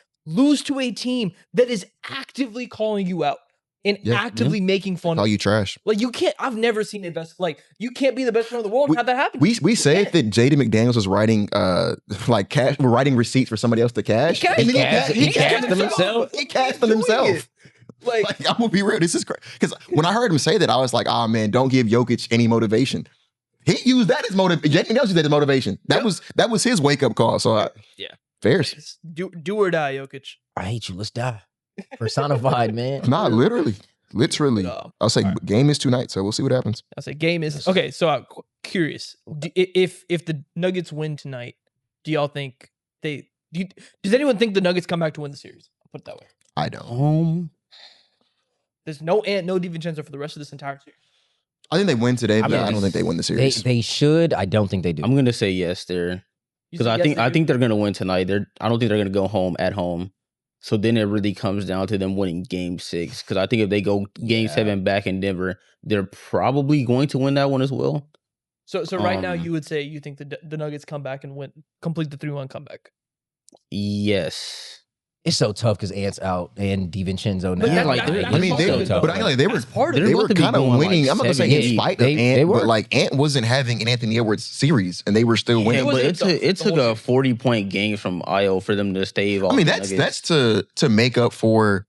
Speaker 4: to a team that is actively calling you out and actively making fun
Speaker 3: of
Speaker 4: you.
Speaker 3: Trash.
Speaker 4: Like you can't. I've never seen a best. Like you can't be the best player in the world and have that happen.
Speaker 3: We said that Jaden McDaniels was writing like cash. We're writing receipts for somebody else to cash.
Speaker 2: He cashed them himself.
Speaker 3: He cashed them himself. Like, I'm gonna be real. This is crazy. Because when I heard him say that, I was like, "Oh man, don't give Jokic any motivation." He used that as motivation. Jaden used that as motivation. That was his wake up call. So fair.
Speaker 4: Do or die, Jokic.
Speaker 2: I hate you. Let's die. Personified, man.
Speaker 3: Nah, literally. I'll say game is tonight, so we'll see what happens.
Speaker 4: I'll say game is okay. So I'm curious if the Nuggets win tonight, do y'all think does anyone think the Nuggets come back to win the series? I'll put it that way.
Speaker 3: I don't.
Speaker 4: There's no Ant, no DiVincenzo for the rest of this entire series.
Speaker 3: I think they win today, but I don't think they win the series.
Speaker 2: They should. I don't think they do.
Speaker 1: I'm gonna say yes. They're Because I think they're gonna win tonight. I don't think they're gonna go home at home. So then it really comes down to them winning Game 6. Because I think if they go Game 7 back in Denver, they're probably going to win that one as well.
Speaker 4: So right now you would say you think the Nuggets come back and complete the 3-1 comeback.
Speaker 1: Yes.
Speaker 2: It's so tough because Ant's out and DiVincenzo now.
Speaker 3: They were kind of winning. I'm not gonna say in spite of Ant, but like Ant wasn't having an Anthony Edwards series, and they were still winning.
Speaker 1: But it took a 40-point game from Io for them to stave off.
Speaker 3: I mean, that's to make up for,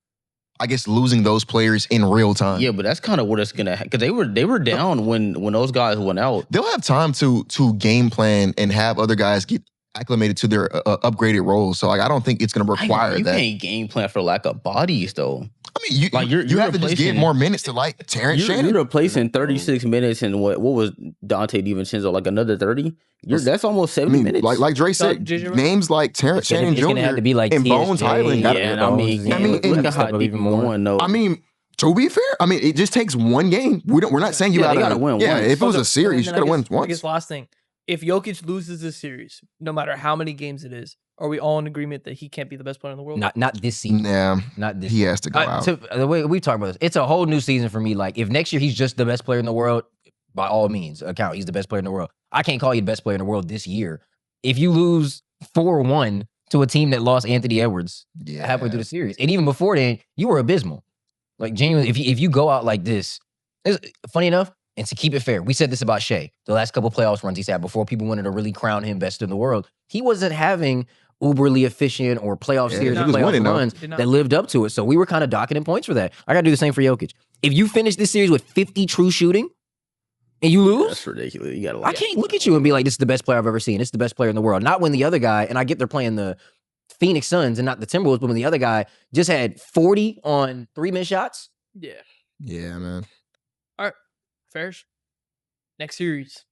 Speaker 3: I guess, losing those players in real time.
Speaker 1: Yeah, but that's kind of what it's gonna because they were down when those guys went out.
Speaker 3: They'll have time to game plan and have other guys get acclimated to their upgraded roles. So like, I don't think it's going to require that.
Speaker 1: You can't game plan for lack of bodies though.
Speaker 3: I mean, you have to just give more minutes to like Terrence Shannon.
Speaker 1: You're replacing 36 minutes and what was Dante DiVincenzo, like another 30? That's almost 70 minutes.
Speaker 3: Like Dre said, names like Terrence Shannon Jr.
Speaker 2: Have to be like
Speaker 3: and Bones Highland.
Speaker 1: Look at how deep going though.
Speaker 3: I mean, to be fair, I mean, it just takes one game. We're not saying you gotta win. Yeah, if it was a series, you gotta win once.
Speaker 4: I guess last thing. If Jokic loses this series, no matter how many games it is, are we all in agreement that he can't be the best player in the world?
Speaker 2: Not this season.
Speaker 3: Nah,
Speaker 2: not this.
Speaker 3: He has to go out.
Speaker 2: The way we talk about this, it's a whole new season for me. Like if next year he's just the best player in the world, by all means, he's the best player in the world. I can't call you the best player in the world this year. If you lose 4-1 to a team that lost Anthony Edwards halfway through the series, and even before then, you were abysmal. Like genuinely, if you go out like this, funny enough. And to keep it fair, we said this about Shea. The last couple playoffs runs he's had before people wanted to really crown him best in the world. He wasn't having uberly efficient or playoff series or playoff runs that lived up to it. So we were kind of docking him points for that. I got to do the same for Jokic. If you finish this series with 50 true shooting and you lose,
Speaker 1: that's ridiculous. You gotta
Speaker 2: I can't look at you and be like, this is the best player I've ever seen. This is the best player in the world. Not when the other guy, and I get they're playing the Phoenix Suns and not the Timberwolves, but when the other guy just had 40 on 3-minute shots.
Speaker 4: Yeah.
Speaker 3: Yeah, man.
Speaker 4: All right. Fairs. Next series.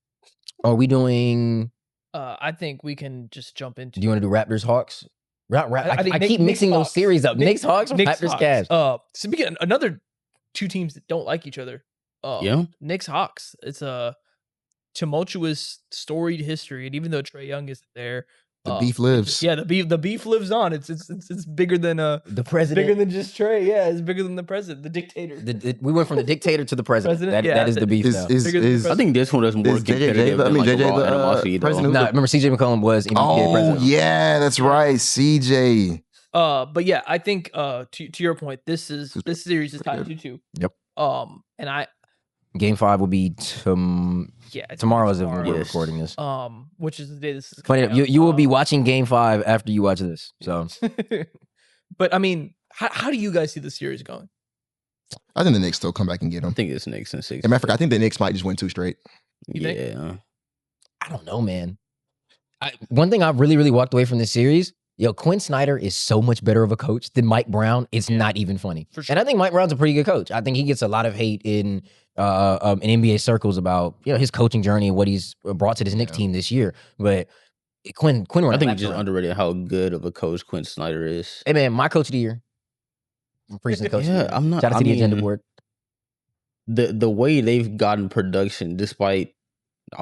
Speaker 2: Are we doing?
Speaker 4: I think we can just jump into.
Speaker 2: Do you want to do Raptors Hawks? I keep mixing those series up. Knicks Hawks, Raptors Cavs.
Speaker 4: Speaking another two teams that don't like each other. Knicks Hawks. It's a tumultuous, storied history, and even though Trae Young isn't there,
Speaker 3: the beef lives.
Speaker 4: Yeah, the beef lives on. It's bigger than
Speaker 2: the president.
Speaker 4: Bigger than just Trae. Yeah, it's bigger than the president, the dictator.
Speaker 2: We went from the dictator to the president. That is the beef.
Speaker 1: I think this one is more competitive.
Speaker 3: JJ, the president.
Speaker 2: No, remember CJ McCollum was NBA president.
Speaker 3: Oh yeah, that's right, CJ.
Speaker 4: But yeah, I think to your point, this series is tied 2-2.
Speaker 2: Yep.
Speaker 4: And
Speaker 2: Game 5 will be tomorrow as we're recording this.
Speaker 4: Which is the day this is
Speaker 2: funny. You will be watching Game 5 after you watch this. So,
Speaker 4: but I mean, how do you guys see the series going?
Speaker 3: I think the Knicks still come back and get them.
Speaker 1: I think it's Knicks in 6.
Speaker 3: Matter of fact, I think the Knicks might just win 2 straight.
Speaker 1: Yeah.
Speaker 2: I don't know, man. One thing I've really walked away from this series. Quinn Snyder is so much better of a coach than Mike Brown. It's not even funny. For sure. And I think Mike Brown's a pretty good coach. I think he gets a lot of hate in NBA circles about his coaching journey and what he's brought to this Knicks team this year. But Quinn,
Speaker 1: I think it's just underrated how good of a coach Quinn Snyder is.
Speaker 2: Hey man, my coach of the year. I'm preaching coach.
Speaker 1: Yeah, I'm not.
Speaker 2: Shout out to the agenda board.
Speaker 1: The way they've gotten production, despite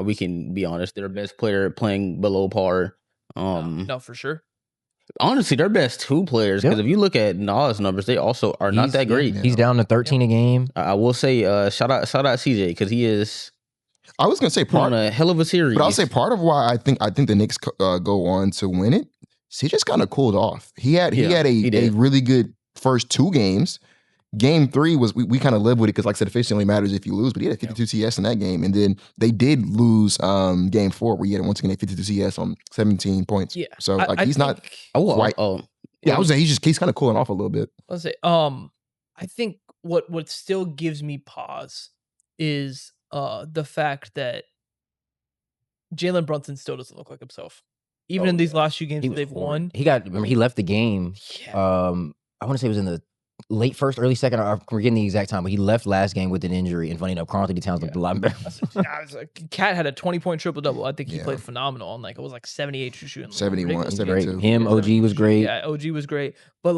Speaker 1: we can be honest, their best player playing below par.
Speaker 4: No, for sure.
Speaker 1: Honestly, their best 2 players, because if you look at Nas numbers, they also are not that great.
Speaker 2: He's down to 13 a game.
Speaker 1: I will say, shout out CJ, because he is.
Speaker 3: I was gonna say
Speaker 1: on a hell of a series,
Speaker 3: but I'll say part of why I think the Knicks go on to win it. CJ's kind of cooled off. He had a really good first 2 games. Game 3 was we kind of live with it because, like I said, efficiency only matters if you lose. But he had a 52 CS in that game, and then they did lose Game 4 where he had once again a 52 CS on 17 points.
Speaker 4: Yeah,
Speaker 3: so he's not quite. I would say he's kind of cooling off a little bit.
Speaker 4: Let's say I think what still gives me pause is the fact that Jalen Brunson still doesn't look like himself, even in these last few games that they've won.
Speaker 2: He left the game. Yeah. I want to say it was in the late first, early second. I'm forgetting the exact time, but he left last game with an injury. And funny enough, Karl-Anthony Towns looked a lot better.
Speaker 4: Kat had a 20-point triple-double. I think he played phenomenal. And it was 78 true shooting.
Speaker 3: 71, 72.
Speaker 2: Him, OG was great.
Speaker 4: Yeah, OG was great. But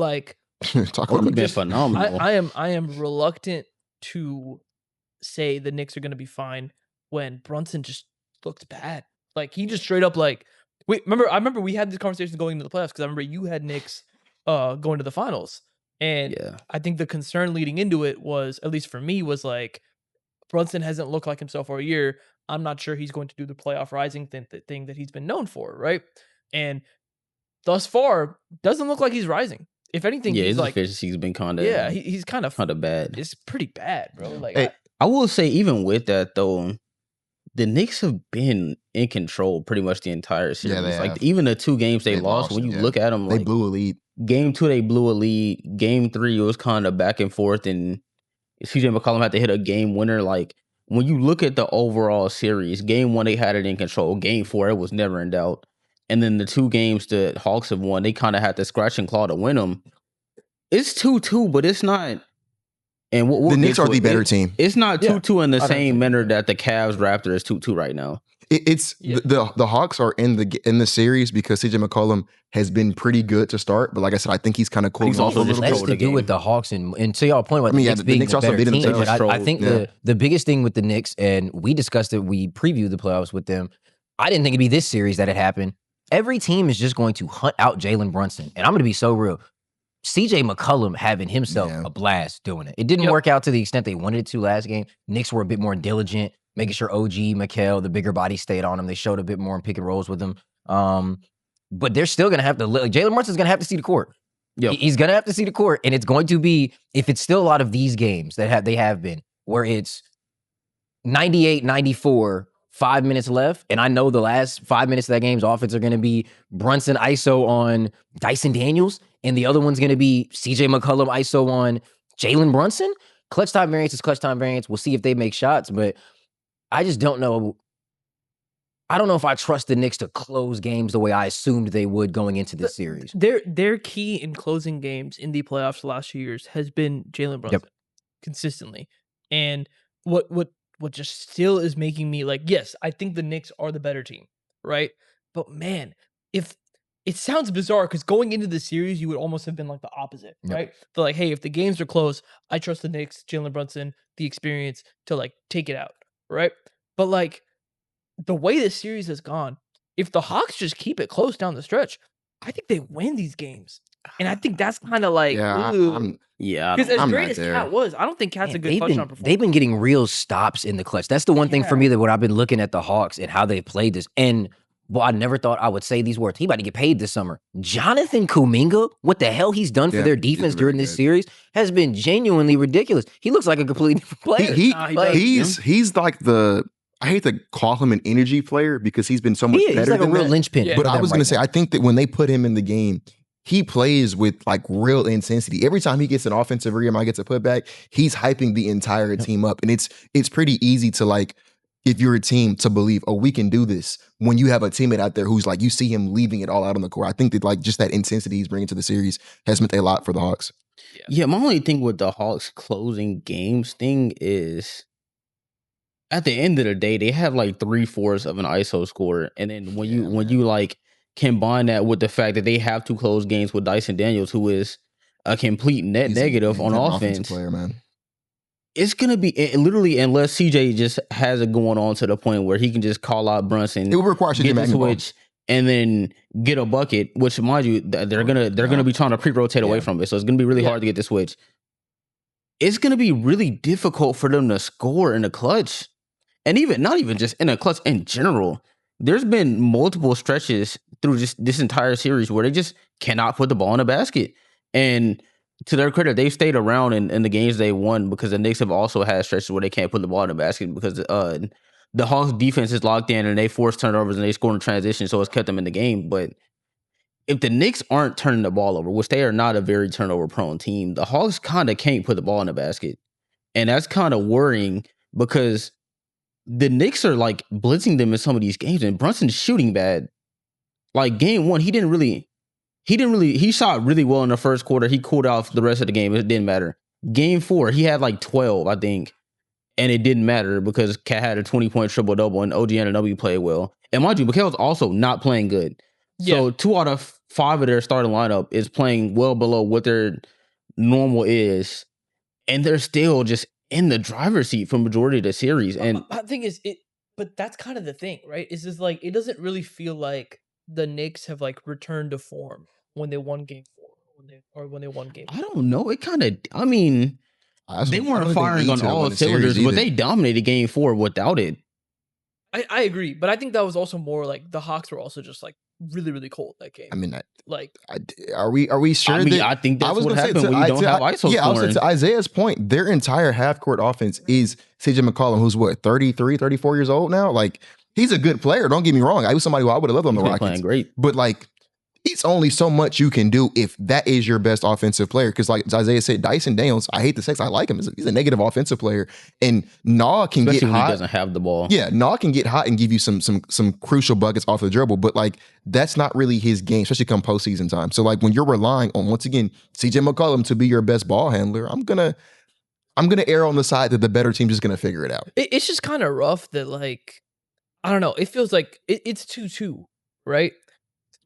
Speaker 3: talk about
Speaker 1: been phenomenal.
Speaker 4: I am reluctant to say the Knicks are going to be fine when Brunson just looked bad. He just straight up I remember we had this conversation going into the playoffs because I remember you had Knicks going to the finals. And I think the concern leading into it was, at least for me, was like, Brunson hasn't looked like himself for a year. I'm not sure he's going to do the playoff rising thing that he's been known for, right? And thus far, doesn't look like he's rising. If anything, he's
Speaker 1: his
Speaker 4: like,
Speaker 1: efficiency's been kind of
Speaker 4: he's kind of
Speaker 1: bad.
Speaker 4: It's pretty bad, bro. Like,
Speaker 3: Hey,
Speaker 1: I will say, even with that though, the Knicks have been in control pretty much the entire series.
Speaker 3: they
Speaker 1: like
Speaker 3: have.
Speaker 1: even the 2 games they lost, when you look at them,
Speaker 3: they
Speaker 1: like,
Speaker 3: blew a lead.
Speaker 1: Game 2 they blew a lead. Game 3 it was kind of back and forth, and CJ McCollum had to hit a game winner. Like, when you look at the overall series, Game 1 they had it in control. Game 4 it was never in doubt. And then the 2 games the Hawks have won, they kind of had to scratch and claw to win them. It's 2-2, but it's not. And
Speaker 3: the Knicks are the better team.
Speaker 1: It's not 2-2 in the same manner that the Cavs Raptors 2-2 right now.
Speaker 3: The Hawks are in the series because CJ McCollum has been pretty good to start, but like I said, I think he's kind of cooling off a little bit.
Speaker 2: That's to do with the Hawks and to y'all point about the Knicks being the better team. But I think the biggest thing with the Knicks, and we discussed it, we previewed the playoffs with them. I didn't think it'd be this series that it happened. Every team is just going to hunt out Jalen Brunson, and I'm going to be so real. CJ McCollum having himself a blast doing it. It didn't work out to the extent they wanted it to last game. Knicks were a bit more diligent, making sure OG, Mikal, the bigger body stayed on him. They showed a bit more in pick and rolls with him. But they're still going to have to, Jalen Brunson's going to have to see the court. Yep. He's going to have to see the court. And it's going to be, if it's still a lot of these games that they have been, where it's 98-94, 5 minutes left, and I know the last 5 minutes of that game's offense are going to be Brunson ISO on Dyson Daniels, and the other one's going to be CJ McCollum ISO on Jalen Brunson. Clutch time variance is clutch time variance. We'll see if they make shots, but I just don't know. I don't know if I trust the Knicks to close games the way I assumed they would going into this series.
Speaker 4: Their key in closing games in the playoffs the last few years has been Jalen Brunson consistently. And what just still is making me like, yes, I think the Knicks are the better team, right? But man, if it sounds bizarre because going into the series, you would almost have been like the opposite, right? But like, hey, if the games are close, I trust the Knicks, Jalen Brunson, the experience to like take it out, right? But like the way this series has gone, if the Hawks just keep it close down the stretch, I think they win these games. And I think that's kind of like, because as great as Cat was, I don't think Cat's a good touchdown performer.
Speaker 2: They've been getting real stops in the clutch. That's the one thing for me that when I've been looking at the Hawks and how they played this, and I never thought I would say these words. He about to get paid this summer. Jonathan Kuminga, what the hell he's done for their defense during this series has been genuinely ridiculous. He looks like a completely different player.
Speaker 3: He's like the. I hate to call him an energy player because he's been so much better.
Speaker 2: He's like
Speaker 3: than
Speaker 2: a real
Speaker 3: that.
Speaker 2: linchpin.
Speaker 3: But I was going to say, I think that when they put him in the game, he plays with like real intensity. Every time he gets an offensive rebound, he gets a putback, he's hyping the entire team up. And it's pretty easy to like, if you're a team, to believe, oh, we can do this. When you have a teammate out there who's like, you see him leaving it all out on the court. I think that like just that intensity he's bringing to the series has meant a lot for the Hawks.
Speaker 1: Yeah, my only thing with the Hawks closing games thing is, at the end of the day, they have like 3/4 of an ISO score, and then when you like combine that with the fact that they have to close games with Dyson Daniels, who is a complete negative on offense,
Speaker 3: player, man.
Speaker 1: It's gonna be literally, unless CJ just has it going on to the point where he can just call out Brunson,
Speaker 3: it will require
Speaker 1: get the switch, and then get a bucket. Which, mind you, they're gonna be trying to pre-rotate away from it, so it's gonna be really hard to get the switch. It's gonna be really difficult for them to score in the clutch. And even not even just in a clutch in general, there's been multiple stretches through just this entire series where they just cannot put the ball in the basket. And to their credit, they've stayed around in the games they won because the Knicks have also had stretches where they can't put the ball in the basket because the Hawks defense is locked in and they force turnovers and they score in transition, so it's kept them in the game. But if the Knicks aren't turning the ball over, which they are not a very turnover prone team, the Hawks kind of can't put the ball in the basket. And that's kind of worrying because the Knicks are like blitzing them in some of these games, and Brunson's shooting bad. Like game 1, he shot really well in the first quarter. He cooled off the rest of the game. It didn't matter. Game 4, he had like 12, I think, and it didn't matter because Cat had a 20-point triple-double and OG Anunoby played well. And mind you, Mikal's also not playing good. So 2 out of 5 of their starting lineup is playing well below what their normal is, and they're still just in the driver's seat for majority of the series. And
Speaker 4: the thing is, but that's kind of the thing, right? Is just like, it doesn't really feel like the Knicks have like returned to form when they won Game 4 when they won Game 5?
Speaker 1: I don't know. It kind of. I mean, they weren't firing on all cylinders, but they dominated Game 4 without it.
Speaker 4: I agree, but I think that was also more like the Hawks were also just like really, really cold that game.
Speaker 3: I mean,
Speaker 4: like,
Speaker 3: are we sure? I mean,
Speaker 1: I think that's what happened when you don't have ISO scoring.
Speaker 3: Yeah, I was saying to Isaiah's point, their entire half-court offense is CJ McCollum, who's what, 33, 34 years old now? Like, he's a good player. Don't get me wrong. I was somebody who I would have loved on the Rockets.
Speaker 1: Playing great.
Speaker 3: But like, it's only so much you can do if that is your best offensive player. Because like Isaiah said, Dyson Daniels, I hate the sex. I like him. He's a negative offensive player. And Nah can
Speaker 1: Especially
Speaker 3: get hot.
Speaker 1: He doesn't have the ball.
Speaker 3: Yeah, Nah can get hot and give you some crucial buckets off the dribble. But like, that's not really his game, especially come postseason time. So like, when you're relying on, once again, CJ McCollum to be your best ball handler, I'm gonna err on the side that the better team's just gonna figure it out.
Speaker 4: It's just kind of rough that like, I don't know. It feels like it's 2-2, right?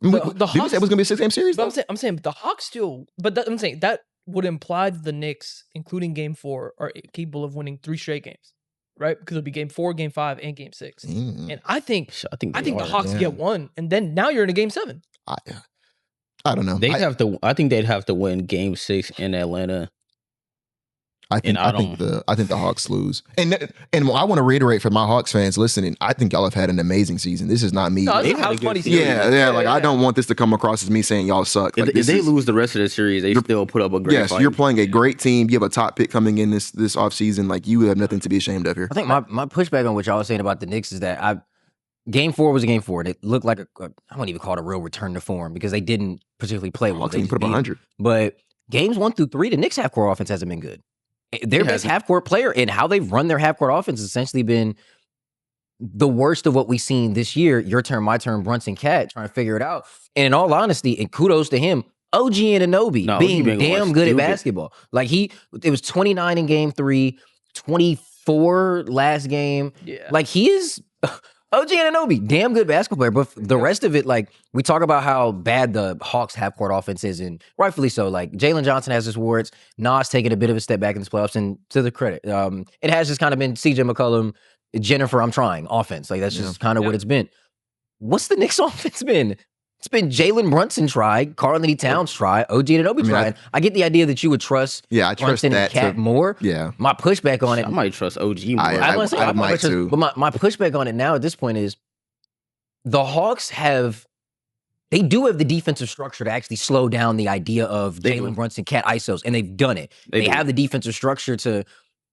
Speaker 3: The Hawks, it was going to be a 6-game series.
Speaker 4: But I'm saying the Hawks still. But I'm saying that would imply that the Knicks, including Game 4, are capable of winning 3 straight games, right? Because it'll be Game 4, Game 5, and Game 6. And I think the Hawks get one, and then now you're in a Game 7.
Speaker 3: I don't know.
Speaker 1: I think they'd have to win Game 6 in Atlanta.
Speaker 3: I think the Hawks lose. And I want to reiterate for my Hawks fans listening, I think y'all have had an amazing season. This is not me.
Speaker 4: No, this is funny season.
Speaker 3: Yeah. I don't want this to come across as me saying y'all suck. Like,
Speaker 1: if they lose the rest of the series, they still put up a great fight.
Speaker 3: You're playing a great team. You have a top pick coming in this offseason. Like, you have nothing to be ashamed of here.
Speaker 2: I think my pushback on what y'all was saying about the Knicks is that Game 4 was a Game 4. It looked like I wouldn't even call it a real return to form because they didn't particularly play well.
Speaker 3: They put up 100.
Speaker 2: But games 1 through 3, the Knicks half-court offense hasn't been good. Their best half-court player and how they've run their half-court offense has essentially been the worst of what we've seen this year. Your turn, my turn, Brunson Cat trying to figure it out. And in all honesty, and kudos to him, OG Anunoby being damn good at basketball. Like it was 29 in Game 3, 24 last game.
Speaker 4: Yeah.
Speaker 2: Like he is OG Anunoby, damn good basketball player. But the rest of it, like we talk about how bad the Hawks half-court offense is, and rightfully so. Like Jalen Johnson has his warts. Nas taking a bit of a step back in this playoffs, and to the credit, it has just kind of been CJ McCollum, Jennifer, I'm trying offense. Like that's just kind of what it's been. What's the Knicks offense been? It's been Jalen Brunson tried, Karl-Anthony Towns tried, OG Anunoby tried. I get the idea that you would trust
Speaker 3: I trust
Speaker 2: Brunson and Cat more.
Speaker 3: Yeah.
Speaker 2: My pushback on it.
Speaker 1: I might trust OG more.
Speaker 3: I might too.
Speaker 2: But my pushback on it now at this point is the Hawks they do have the defensive structure to actually slow down the idea of Jalen Brunson, Cat ISOs, and they've done it. They have the defensive structure to,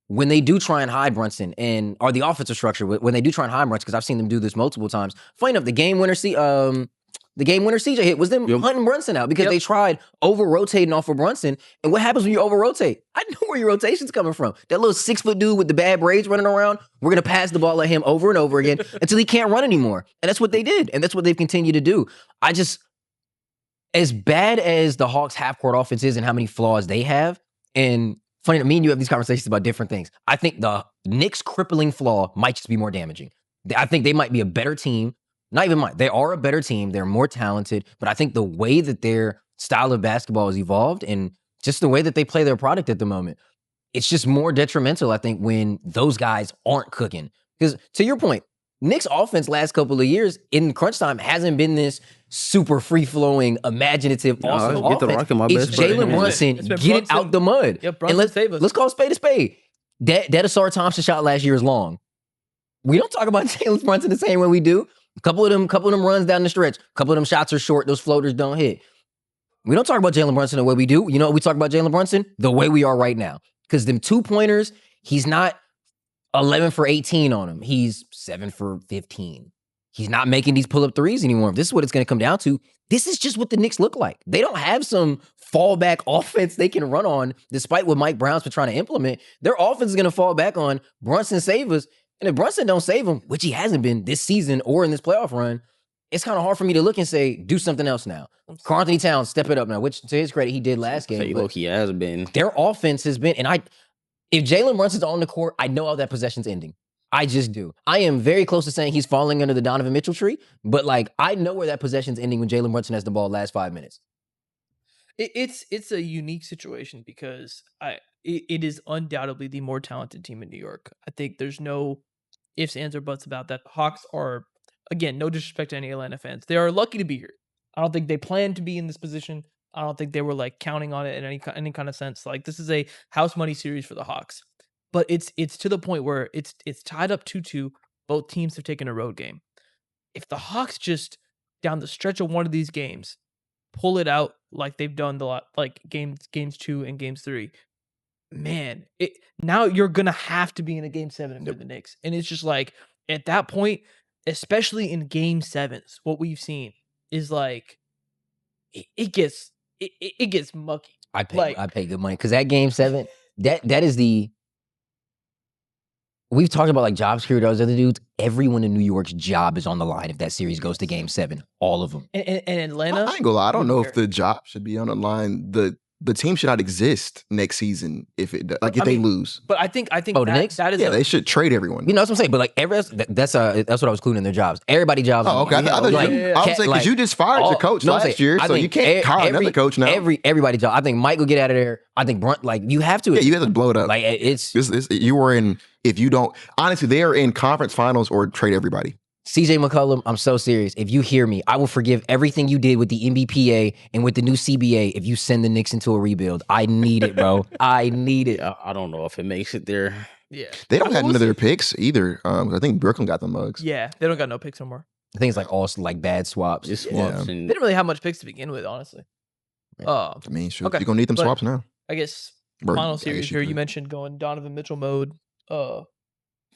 Speaker 2: when they do try and hide Brunson, or the offensive structure, when they do try and hide Brunson, because I've seen them do this multiple times. Funny enough, the game winner CJ hit was them hunting Brunson out because they tried over-rotating off of Brunson. And what happens when you over-rotate? I know where your rotation's coming from. That little 6-foot dude with the bad braids running around, we're going to pass the ball at him over and over again until he can't run anymore. And that's what they did. And that's what they've continued to do. As bad as the Hawks half-court offense is and how many flaws they have, and funny, me and you have these conversations about different things. I think the Knicks' crippling flaw might just be more damaging. I think they might be a better team. Not even mine. They are a better team. They're more talented. But I think the way that their style of basketball has evolved and just the way that they play their product at the moment, it's just more detrimental, I think, when those guys aren't cooking. Because to your point, Knicks offense last couple of years in crunch time hasn't been this super free-flowing, imaginative, awesome offense. It's Jalen Brunson, get it out the mud.
Speaker 4: Yep,
Speaker 2: and let's call a spade a spade. That Asar Thompson shot last year is long. We don't talk about Jalen Brunson the same way we do. A couple of them runs down the stretch. A couple of them shots are short. Those floaters don't hit. We don't talk about Jalen Brunson the way we do. You know what we talk about Jalen Brunson? The way we are right now. Because them 2-pointers, he's not 11 for 18 on them. He's 7 for 15. He's not making these pull-up threes anymore. If this is what it's going to come down to, this is just what the Knicks look like. They don't have some fallback offense they can run on, despite what Mike Brown's been trying to implement. Their offense is going to fall back on Brunson save us. And if Brunson don't save him, which he hasn't been this season or in this playoff run, it's kind of hard for me to look and say, do something else now. Karl-Anthony Towns, step it up now, which to his credit, he did last game.
Speaker 1: Look, he has been.
Speaker 2: Their offense has been, and if Jalen Brunson's on the court, I know how that possession's ending. I just do. I am very close to saying he's falling under the Donovan Mitchell tree, but I know where that possession's ending when Jalen Brunson has the ball last 5 minutes.
Speaker 4: It's a unique situation because it is undoubtedly the more talented team in New York. I think there's no ifs, ands, or buts about that. The Hawks are again, no disrespect to any Atlanta fans. They are lucky to be here. I don't think they planned to be in this position. I don't think they were like counting on it in any kind of sense. Like this is a house money series for the Hawks. But it's to the point where it's tied up 2-2. Both teams have taken a road game. If the Hawks just down the stretch of one of these games pull it out like they've done like games 2 and games 3, man, now you're gonna have to be in a game 7 for the Knicks. And it's just like at that point, especially in game 7s, what we've seen is like it gets mucky.
Speaker 2: I pay good money because that game 7, that is the. We've talked about like job security, those other dudes. Everyone in New York's job is on the line if that series goes to game 7. All of them.
Speaker 4: And Atlanta,
Speaker 3: I ain't gonna lie. I don't know if the job should be on the line. The team should not exist next season if they lose.
Speaker 4: But I think
Speaker 2: the Knicks?
Speaker 4: that is
Speaker 3: they should trade everyone.
Speaker 2: You know what I'm saying? But like that's what I was including in their jobs. Everybody's jobs.
Speaker 3: Oh, okay. I was saying because you just fired your coach last year, so you can't hire another coach now.
Speaker 2: Everybody's job. I think Mike will get out of there. I think Brunt, like you have to.
Speaker 3: Yeah, you have to blow it up.
Speaker 2: Like
Speaker 3: you were in. If you don't, honestly, they are in conference finals or trade everybody.
Speaker 2: CJ McCollum, I'm so serious. If you hear me, I will forgive everything you did with the NBPA and with the new CBA if you send the Knicks into a rebuild. I need it, bro. I need it.
Speaker 1: I don't know if it makes it there.
Speaker 4: Yeah.
Speaker 3: They don't have none of their picks either. I think Brooklyn got the mugs.
Speaker 4: Yeah, they don't got no picks anymore.
Speaker 2: I think it's like all like bad swaps.
Speaker 1: Just swaps.
Speaker 4: They didn't really have much picks to begin with, honestly.
Speaker 3: I mean, sure.
Speaker 4: Okay,
Speaker 3: You're going to need them swaps now.
Speaker 4: I guess final series here, you mentioned going Donovan Mitchell mode. The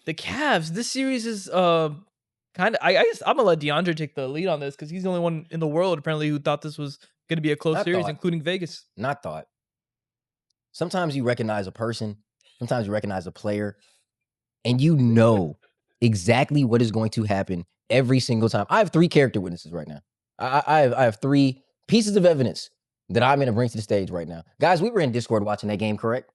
Speaker 4: Cavs, this series is kind of, I guess I'm going to let DeAndre take the lead on this because he's the only one in the world apparently who thought this was going to be a close series, including Vegas.
Speaker 2: Not thought. Sometimes you recognize a person, sometimes you recognize a player, and you know exactly what is going to happen every single time. I have 3 character witnesses right now. I have 3 pieces of evidence that I'm going to bring to the stage right now. Guys, we were in Discord watching that game, correct?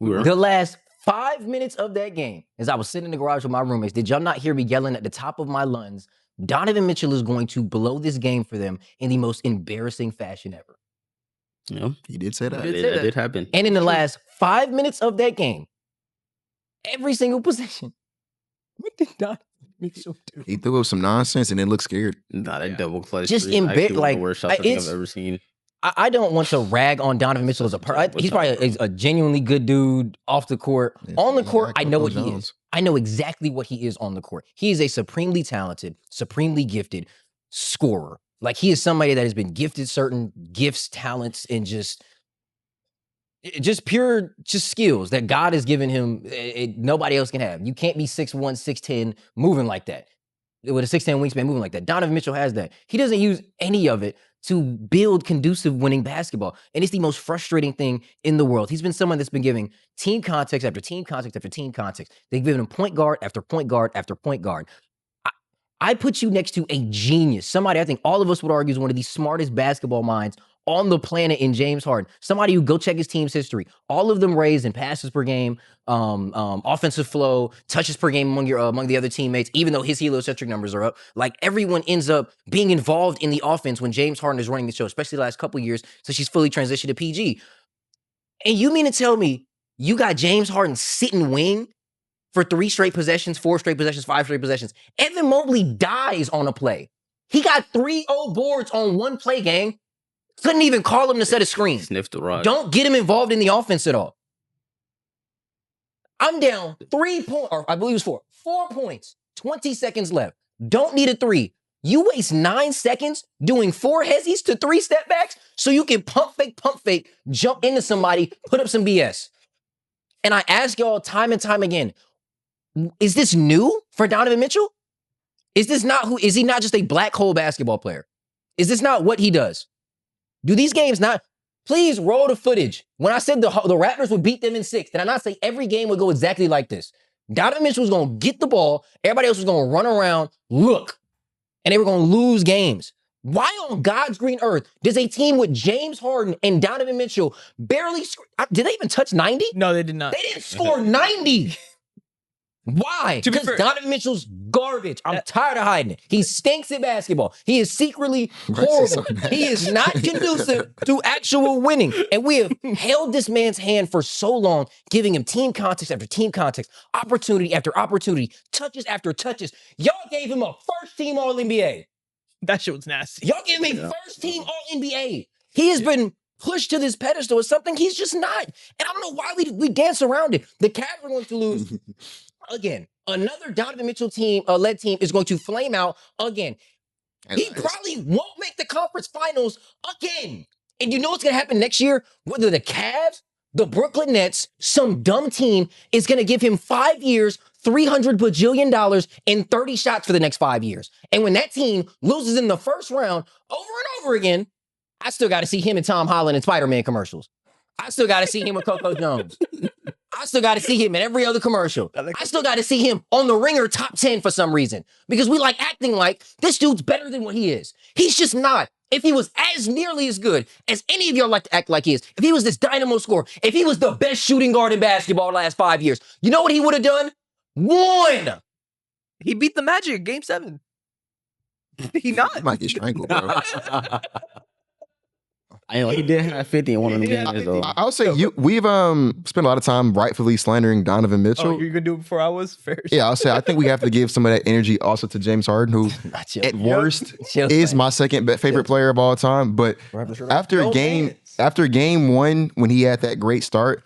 Speaker 1: We were.
Speaker 2: The last 5 minutes of that game, as I was sitting in the garage with my roommates, did y'all not hear me yelling at the top of my lungs, Donovan Mitchell is going to blow this game for them in the most embarrassing fashion ever?
Speaker 1: Yeah,
Speaker 3: he did say that.
Speaker 1: That did happen.
Speaker 2: And in the last 5 minutes of that game, every single possession, what did Donovan Mitchell do?
Speaker 3: He threw up some nonsense and then looked scared.
Speaker 1: Nah, that double clutch.
Speaker 2: Just embarrassed. Like,
Speaker 1: the worst shots I think I've ever seen.
Speaker 2: I don't want to rag on Donovan Mitchell as a person. He's probably a genuinely good dude off the court. On the court, I know what he is. I know exactly what he is on the court. He is a supremely talented, supremely gifted scorer. Like, he is somebody that has been gifted certain gifts, talents, and just pure skills that God has given him. Nobody else can have. You can't be 6'1", 6'10", moving like that. With a 6'10" wingspan moving like that. Donovan Mitchell has that. He doesn't use any of it to build conducive winning basketball. And it's the most frustrating thing in the world. He's been someone that's been giving team context after team context after team context. They've given him point guard after point guard after point guard. I put you next to a genius, somebody I think all of us would argue is one of the smartest basketball minds on the planet in James Harden. Somebody who go check his team's history. All of them raised in passes per game, offensive flow, touches per game among the other teammates, even though his heliocentric numbers are up. Like, everyone ends up being involved in the offense when James Harden is running the show, especially the last couple of years, so she's fully transitioned to PG. And you mean to tell me you got James Harden sitting wing for 3 straight possessions, 4 straight possessions, 5 straight possessions? Evan Mobley dies on a play. He got 3-0 boards on one play, gang. Couldn't even call him to set a screen.
Speaker 1: Sniff the rock.
Speaker 2: Don't get him involved in the offense at all. I'm down 3 points, or I believe it was 4 points, 20 seconds left. Don't need a 3. You waste 9 seconds doing 4 hezzies to 3 step backs so you can pump fake, jump into somebody, put up some BS. And I ask y'all time and time again, is this new for Donovan Mitchell? Is he not just a black hole basketball player? Is this not what he does? Do these games not? Please roll the footage. When I said the Raptors would beat them in 6, did I not say every game would go exactly like this? Donovan Mitchell was going to get the ball. Everybody else was going to run around, look, and they were going to lose games. Why on God's green earth does a team with James Harden and Donovan Mitchell barely score? Did they even touch 90?
Speaker 4: No, they did not.
Speaker 2: They didn't score 90. Why?
Speaker 4: To be
Speaker 2: Because
Speaker 4: fair-
Speaker 2: Donovan Mitchell's garbage. I'm tired of hiding it. He stinks at basketball. He is secretly
Speaker 3: Right,
Speaker 2: horrible.
Speaker 3: so bad.
Speaker 2: He is not conducive to actual winning. And we have held this man's hand for so long, giving him team context after team context, opportunity after opportunity, touches after touches. Y'all gave him a first-team All-NBA.
Speaker 4: That shit was nasty.
Speaker 2: Y'all gave him a first-team All-NBA. He has been pushed to this pedestal as something he's just not. And I don't know why we dance around it. The Cavs are going to lose again. Another Donovan Mitchell led team is going to flame out again. He probably won't make the conference finals again. And you know what's going to happen next year? Whether the Cavs, the Brooklyn Nets, some dumb team is going to give him 5 years, $300 bajillion, and 30 shots for the next 5 years. And when that team loses in the first round over and over again, I still got to see him and Tom Holland in Spider-Man commercials. I still got to see him with Coco Jones. I still got to see him in every other commercial. I still got to see him on the Ringer top 10 for some reason. Because we like acting like this dude's better than what he is. He's just not. If he was as nearly as good as any of y'all like to act like he is, if he was this dynamo scorer, if he was the best shooting guard in basketball the last 5 years, you know what he would have done? Won!
Speaker 4: He beat the Magic Game 7. He not.
Speaker 3: He might get strangled, bro.
Speaker 1: I know he did have 50 in one of them games though.
Speaker 3: I would say we've spent a lot of time rightfully slandering Donovan Mitchell.
Speaker 4: Oh, you're gonna do it before I was? Fair.
Speaker 3: Yeah, I'll say I think we have to give some of that energy also to James Harden, who at worst is my second favorite player of all time. But after game one, when he had that great start,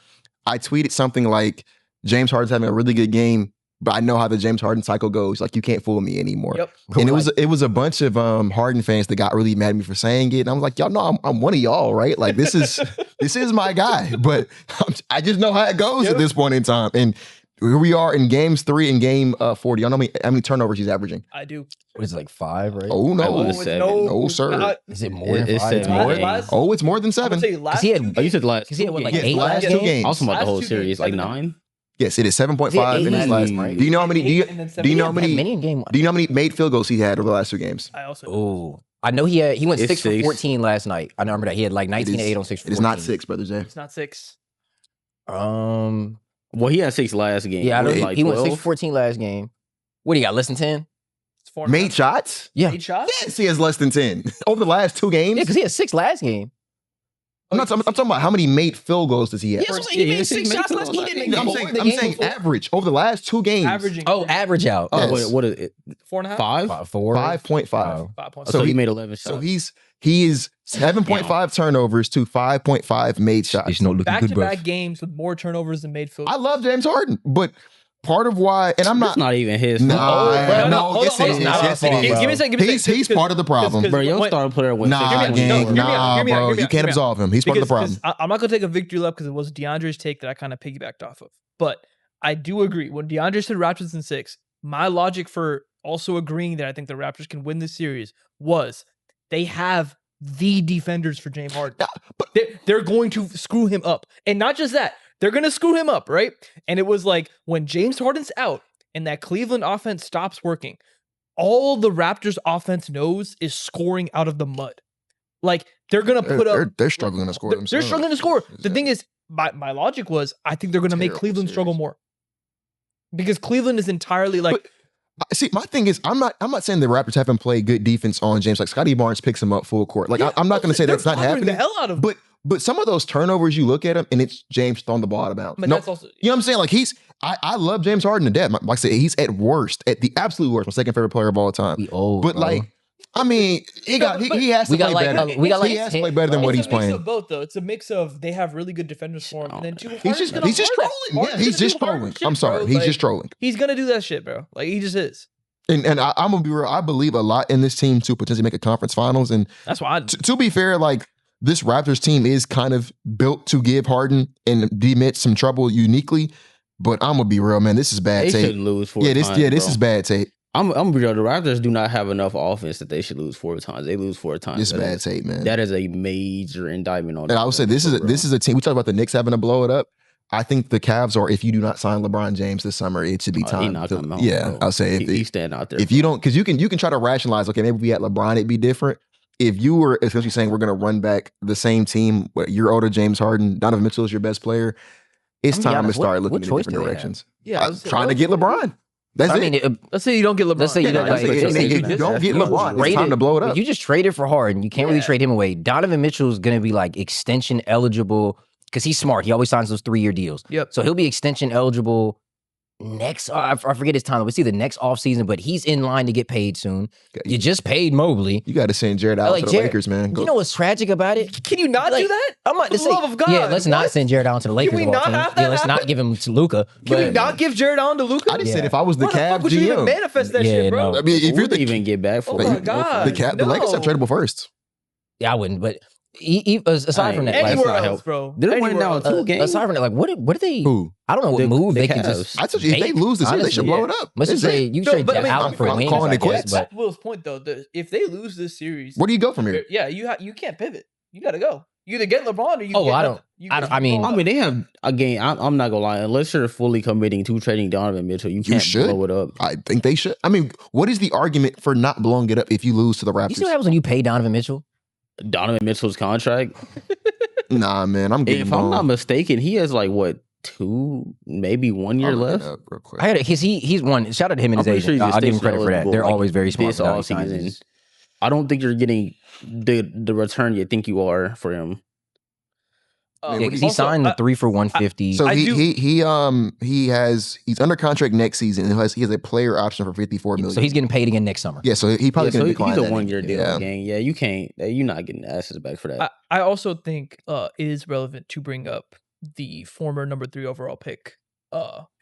Speaker 3: I tweeted something like, James Harden's having a really good game, but I know how the James Harden cycle goes. Like, you can't fool me anymore.
Speaker 4: Yep.
Speaker 3: And it was a bunch of Harden fans that got really mad at me for saying it. And I was like, y'all know I'm one of y'all, right? Like, this is my guy. But I just know how it goes at this point in time. And here we are in games 3 and game 40. Y'all know how many turnovers he's averaging?
Speaker 4: I do.
Speaker 2: What is it, like 5, right?
Speaker 3: Oh, no.
Speaker 1: It's 7.
Speaker 3: No, sir.
Speaker 2: Is it more than
Speaker 1: It's
Speaker 2: 5?
Speaker 1: seven.
Speaker 2: More?
Speaker 4: Last-
Speaker 3: Oh, it's more than
Speaker 4: I'm
Speaker 3: 7.
Speaker 4: gonna tell you, last
Speaker 2: He had-
Speaker 4: two
Speaker 1: Oh, you said
Speaker 4: games-
Speaker 1: last.
Speaker 2: Because he had, what, like
Speaker 3: Yes,
Speaker 2: 8
Speaker 3: last
Speaker 2: last
Speaker 3: 2
Speaker 2: game?
Speaker 3: games.
Speaker 1: I was talking about the
Speaker 4: Last
Speaker 1: whole
Speaker 4: 2
Speaker 1: series,
Speaker 4: games,
Speaker 1: like
Speaker 4: 7.
Speaker 1: 9.
Speaker 3: Yes, it is 7.5
Speaker 2: Yeah,
Speaker 3: in his
Speaker 2: eight
Speaker 3: last.
Speaker 2: games, right?
Speaker 3: Do you know how many? Do you know how
Speaker 2: Many
Speaker 3: many?
Speaker 2: in game.
Speaker 3: Do you know how many made field goals he had over the last 2 games?
Speaker 4: I also.
Speaker 2: Oh, I know he went
Speaker 1: It's
Speaker 2: 6 for
Speaker 1: 6.
Speaker 2: 14 last night. I remember that he had like 19 and 8 on 6 for 14.
Speaker 3: It is not 6, brother Zay.
Speaker 4: It's not 6.
Speaker 2: Um,
Speaker 1: Well, he had 6 last game.
Speaker 2: yeah, I know
Speaker 1: What, like
Speaker 2: he went 6
Speaker 1: 12?
Speaker 2: for 14 last game. What do you got? Less than 10?
Speaker 4: It's 4.
Speaker 3: Made shots?
Speaker 2: Yeah,
Speaker 4: 8 shots.
Speaker 3: Yes, he has less than 10 over the last 2 games.
Speaker 2: yeah, because he had 6 last game.
Speaker 3: I'm talking about how many made field goals does he have?
Speaker 2: Yeah, so he
Speaker 1: yeah,
Speaker 2: made
Speaker 1: he
Speaker 2: 6
Speaker 1: made
Speaker 2: shots last
Speaker 1: goals.
Speaker 2: game. He didn't make
Speaker 3: I'm
Speaker 2: more
Speaker 3: saying,
Speaker 2: the
Speaker 3: I'm
Speaker 2: game
Speaker 3: saying
Speaker 2: before.
Speaker 3: average over the last 2 games.
Speaker 4: Averaging.
Speaker 2: Oh, average out.
Speaker 1: Oh,
Speaker 3: Yes.
Speaker 1: what is it?
Speaker 4: 4.5.
Speaker 1: 5?
Speaker 2: 4.
Speaker 3: 5.5.
Speaker 4: 5.5.
Speaker 1: So he
Speaker 3: he-
Speaker 1: made 11 shots.
Speaker 3: So he is 7.5 turnovers to 5.5 made shots.
Speaker 2: It's not looking good, bro.
Speaker 4: Back-to-back games with more turnovers than made field.
Speaker 3: I love James Harden, but part of why, and I'm
Speaker 1: It's
Speaker 3: not.
Speaker 1: not even his fault.
Speaker 3: Nah,
Speaker 4: no,
Speaker 3: no,
Speaker 4: hold
Speaker 3: yes
Speaker 4: on,
Speaker 3: it
Speaker 4: hold
Speaker 3: is.
Speaker 4: on.
Speaker 3: Yes it
Speaker 2: Give me
Speaker 3: is.
Speaker 2: a
Speaker 4: second, give me a second,
Speaker 3: He's
Speaker 4: 'cause-
Speaker 3: part of the problem.
Speaker 4: because-
Speaker 1: Bro, young
Speaker 4: Wait.
Speaker 1: star player went
Speaker 3: Nah,
Speaker 1: 6
Speaker 3: gang,
Speaker 4: hear me out,
Speaker 3: nah,
Speaker 4: hear me out,
Speaker 3: bro.
Speaker 4: hear me
Speaker 3: You
Speaker 4: out,
Speaker 3: can't
Speaker 4: hear me out.
Speaker 3: absolve him. He's part of the problem.
Speaker 4: I'm not gonna take a victory lap because it was DeAndre's take that I kind of piggybacked off of. But I do agree. When DeAndre said Raptors in 6, my logic for also agreeing that I think the Raptors can win this series was they have the defenders for James Harden. They're going to screw him up. And not just that, they're going to screw him up, right? And it was like when James Harden's out and that Cleveland offense stops working, all the Raptors offense knows is scoring out of the mud. Like they're going to put up.
Speaker 3: They're struggling to score
Speaker 4: They're
Speaker 3: themselves.
Speaker 4: struggling to score. The thing is, my logic was I think they're going to make
Speaker 3: Terrible
Speaker 4: Cleveland
Speaker 3: series.
Speaker 4: struggle more. Because Cleveland is entirely like.
Speaker 3: See, my thing is, I'm not saying the Raptors haven't played good defense on James. Like Scotty Barnes picks him up full court. Like I'm not going to say
Speaker 4: they're
Speaker 3: that's not
Speaker 4: bothering
Speaker 3: happening.
Speaker 4: the hell out of him.
Speaker 3: But some of those turnovers, you look at him and it's James throwing the ball out of bounds.
Speaker 4: But
Speaker 3: No,
Speaker 4: that's also.
Speaker 3: you know what I'm saying? Like I love James Harden to death. Like I said, he's at the absolute worst, my second favorite player of all time.
Speaker 2: We old,
Speaker 3: But
Speaker 2: bro.
Speaker 3: like, I mean, he has to
Speaker 2: We got
Speaker 3: play
Speaker 2: like-
Speaker 3: better.
Speaker 2: we got like
Speaker 3: he has to
Speaker 2: 10
Speaker 3: play better than what
Speaker 4: It's
Speaker 3: he's
Speaker 4: a mix
Speaker 3: playing.
Speaker 4: of both, though. It's a mix of they have really good defenders for him, and then two.
Speaker 3: He's just trolling. Yeah, he's just trolling. I'm sorry, he's just trolling.
Speaker 4: He's gonna do that shit, bro. Like he just is.
Speaker 3: And I'm gonna be real. I believe a lot in this team to potentially make a conference finals. And
Speaker 4: That's why.
Speaker 3: to be fair, like this Raptors team is kind of built to give Harden and demit some trouble uniquely. But I'm gonna be real, man. This is bad
Speaker 1: They
Speaker 3: tape.
Speaker 1: shouldn't lose 4
Speaker 3: This
Speaker 1: times,
Speaker 3: is bad tape.
Speaker 1: I'm gonna be real. The Raptors do not have enough offense that they should lose 4 times. They lose 4 times.
Speaker 3: This is
Speaker 1: That
Speaker 3: bad
Speaker 1: is-
Speaker 3: tape, man.
Speaker 1: That is a major indictment on.
Speaker 3: And I would say this is a team. We talked about the Knicks having to blow it up. I think the Cavs are, if you do not sign LeBron James this summer, it should be
Speaker 1: He
Speaker 3: time.
Speaker 1: not
Speaker 3: to-
Speaker 1: coming out,
Speaker 3: yeah,
Speaker 1: bro.
Speaker 3: I'll say
Speaker 1: He's standing out there.
Speaker 3: if you don't, because you can try to rationalize. Okay, maybe we had LeBron, it'd be different. If you were essentially saying we're going to run back the same team, what, you're older, James Harden, Donovan Mitchell is your best player. it's
Speaker 2: I'm
Speaker 3: time
Speaker 2: honest,
Speaker 3: to start
Speaker 2: what
Speaker 3: looking in
Speaker 2: choice
Speaker 3: different
Speaker 2: do they have?
Speaker 3: directions.
Speaker 4: Yeah,
Speaker 3: I'm trying to get LeBron. That's it.
Speaker 4: Let's say you don't get LeBron.
Speaker 2: Let's say you don't,
Speaker 3: If you don't get LeBron, it's time to blow it up.
Speaker 2: If you just traded for Harden, you can't really trade him away. Donovan Mitchell is going to be like extension eligible because he's smart. He always signs those 3-year deals.
Speaker 4: Yep.
Speaker 2: So he'll be extension eligible next. I forget his time. Let's see the next offseason, but he's in line to get paid soon. You just paid Mobley.
Speaker 3: You got to send Jared Allen to the Lakers, man.
Speaker 2: You know what's tragic about it?
Speaker 4: Can you not do that?
Speaker 2: I'm not
Speaker 4: For the love of God.
Speaker 2: Yeah, let's not send Jared Allen to the Lakers.
Speaker 4: we not have that
Speaker 2: let's not give him to Luka.
Speaker 4: Can we not give Jared Allen to Luka?
Speaker 3: I just said if I was the
Speaker 4: Why the
Speaker 3: Cavs
Speaker 4: fuck would you even
Speaker 3: GM.
Speaker 4: manifest that shit, bro?
Speaker 2: no.
Speaker 3: I mean, if you're
Speaker 1: Would
Speaker 3: the
Speaker 1: even get back for
Speaker 4: Oh my God.
Speaker 3: the Lakers have tradable first.
Speaker 2: Yeah, I wouldn't. But aside from that, like,
Speaker 4: Anywhere
Speaker 1: not
Speaker 4: else,
Speaker 1: help.
Speaker 4: bro.
Speaker 1: They're winning
Speaker 4: Anywhere
Speaker 1: now
Speaker 4: else.
Speaker 1: 2 games.
Speaker 2: aside from that, like, what are they?
Speaker 3: Who?
Speaker 2: I don't know what move
Speaker 1: the
Speaker 2: they can
Speaker 1: Cavs.
Speaker 2: just.
Speaker 3: I told you, if they lose this year, they should blow it up.
Speaker 2: Let's just say you
Speaker 4: No,
Speaker 2: trade
Speaker 4: but I mean,
Speaker 2: Allen for
Speaker 3: I'm
Speaker 2: wings.
Speaker 3: calling
Speaker 2: I
Speaker 3: it
Speaker 2: guess,
Speaker 3: quits.
Speaker 2: but
Speaker 4: That's Will's point, though. If they lose this series,
Speaker 3: Where do you go from here?
Speaker 4: yeah, you can't pivot. You got to go. You either get LeBron or you.
Speaker 2: Oh,
Speaker 4: get
Speaker 2: I
Speaker 4: nothing.
Speaker 2: don't- I mean,
Speaker 1: they have again. I'm not gonna lie. Unless you're fully committing to trading Donovan Mitchell, you can't
Speaker 3: should.
Speaker 1: blow it up.
Speaker 3: I think they should. I mean, what is the argument for not blowing it up if you lose to the Raptors?
Speaker 2: you see what happens when you pay Donovan Mitchell?
Speaker 1: Donovan Mitchell's contract.
Speaker 3: Nah, man, I'm getting
Speaker 1: If I'm not mistaken, he has like what 2, maybe 1 year left.
Speaker 3: Real quick.
Speaker 2: I had he's one. Shout out to him and
Speaker 1: I'm
Speaker 2: his
Speaker 1: pretty sure
Speaker 2: agent.
Speaker 1: he's
Speaker 2: I'll give him
Speaker 1: extension
Speaker 2: credit for that.
Speaker 1: eligible,
Speaker 2: They're
Speaker 1: like,
Speaker 2: always very smart.
Speaker 1: This
Speaker 2: with how he signs
Speaker 1: offseason,
Speaker 2: his-
Speaker 1: I don't think you're getting the return you think you are for him.
Speaker 2: Yeah, because he signed the 3 for 150.
Speaker 3: So
Speaker 4: I do-
Speaker 3: he's under contract next season. And he has a player option for $54 million.
Speaker 2: So he's getting paid again next summer.
Speaker 3: yeah, so he probably
Speaker 1: So
Speaker 3: gonna
Speaker 1: he's
Speaker 3: decline
Speaker 1: a
Speaker 3: that.
Speaker 1: 1 year deal,
Speaker 3: Yeah.
Speaker 1: gang. Yeah, you can't. You're not getting asses back for that.
Speaker 4: I also think it is relevant to bring up the former number 3 overall pick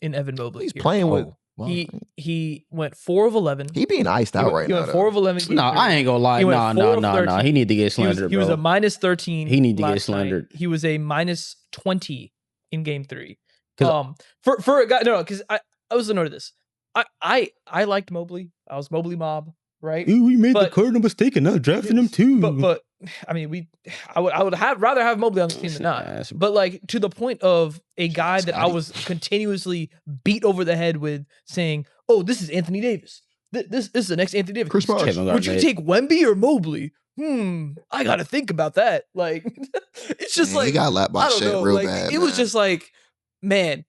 Speaker 4: in Evan Mobley.
Speaker 3: He's
Speaker 4: here.
Speaker 3: playing with.
Speaker 2: Well,
Speaker 4: He went 4 of 11.
Speaker 3: He being iced out right
Speaker 4: He
Speaker 3: now.
Speaker 4: went 4 of 11.
Speaker 1: No, I ain't gonna lie.
Speaker 4: He went
Speaker 1: No.
Speaker 4: 4 of 13.
Speaker 1: He need to get slandered,
Speaker 4: He was
Speaker 1: bro.
Speaker 4: a minus 13.
Speaker 1: He need to get
Speaker 4: last night.
Speaker 1: slandered.
Speaker 4: He was a minus 20 in game 3.
Speaker 1: 'Cause-
Speaker 4: For a guy, no, because I was the note of this. I liked Mobley. I was Mobley mob, right?
Speaker 1: we made
Speaker 4: But-
Speaker 1: cardinal mistake in not drafting him too.
Speaker 4: But I mean, I would rather have Mobley on the team than not.
Speaker 1: Ass,
Speaker 4: But like to the point of a guy that I
Speaker 3: Scotty.
Speaker 4: was continuously beat over the head with saying, "Oh, this is Anthony Davis. This is the next Anthony Davis."
Speaker 3: Chris Bosh.
Speaker 1: Kevin
Speaker 4: Would you
Speaker 1: Garnett.
Speaker 4: take Wemby or Mobley? I gotta think about that. Like, it's just
Speaker 3: Man,
Speaker 4: like
Speaker 3: he got lapped by
Speaker 4: I don't
Speaker 3: shit
Speaker 4: know.
Speaker 3: real
Speaker 4: Like,
Speaker 3: bad.
Speaker 4: it was
Speaker 3: man.
Speaker 4: just like, man.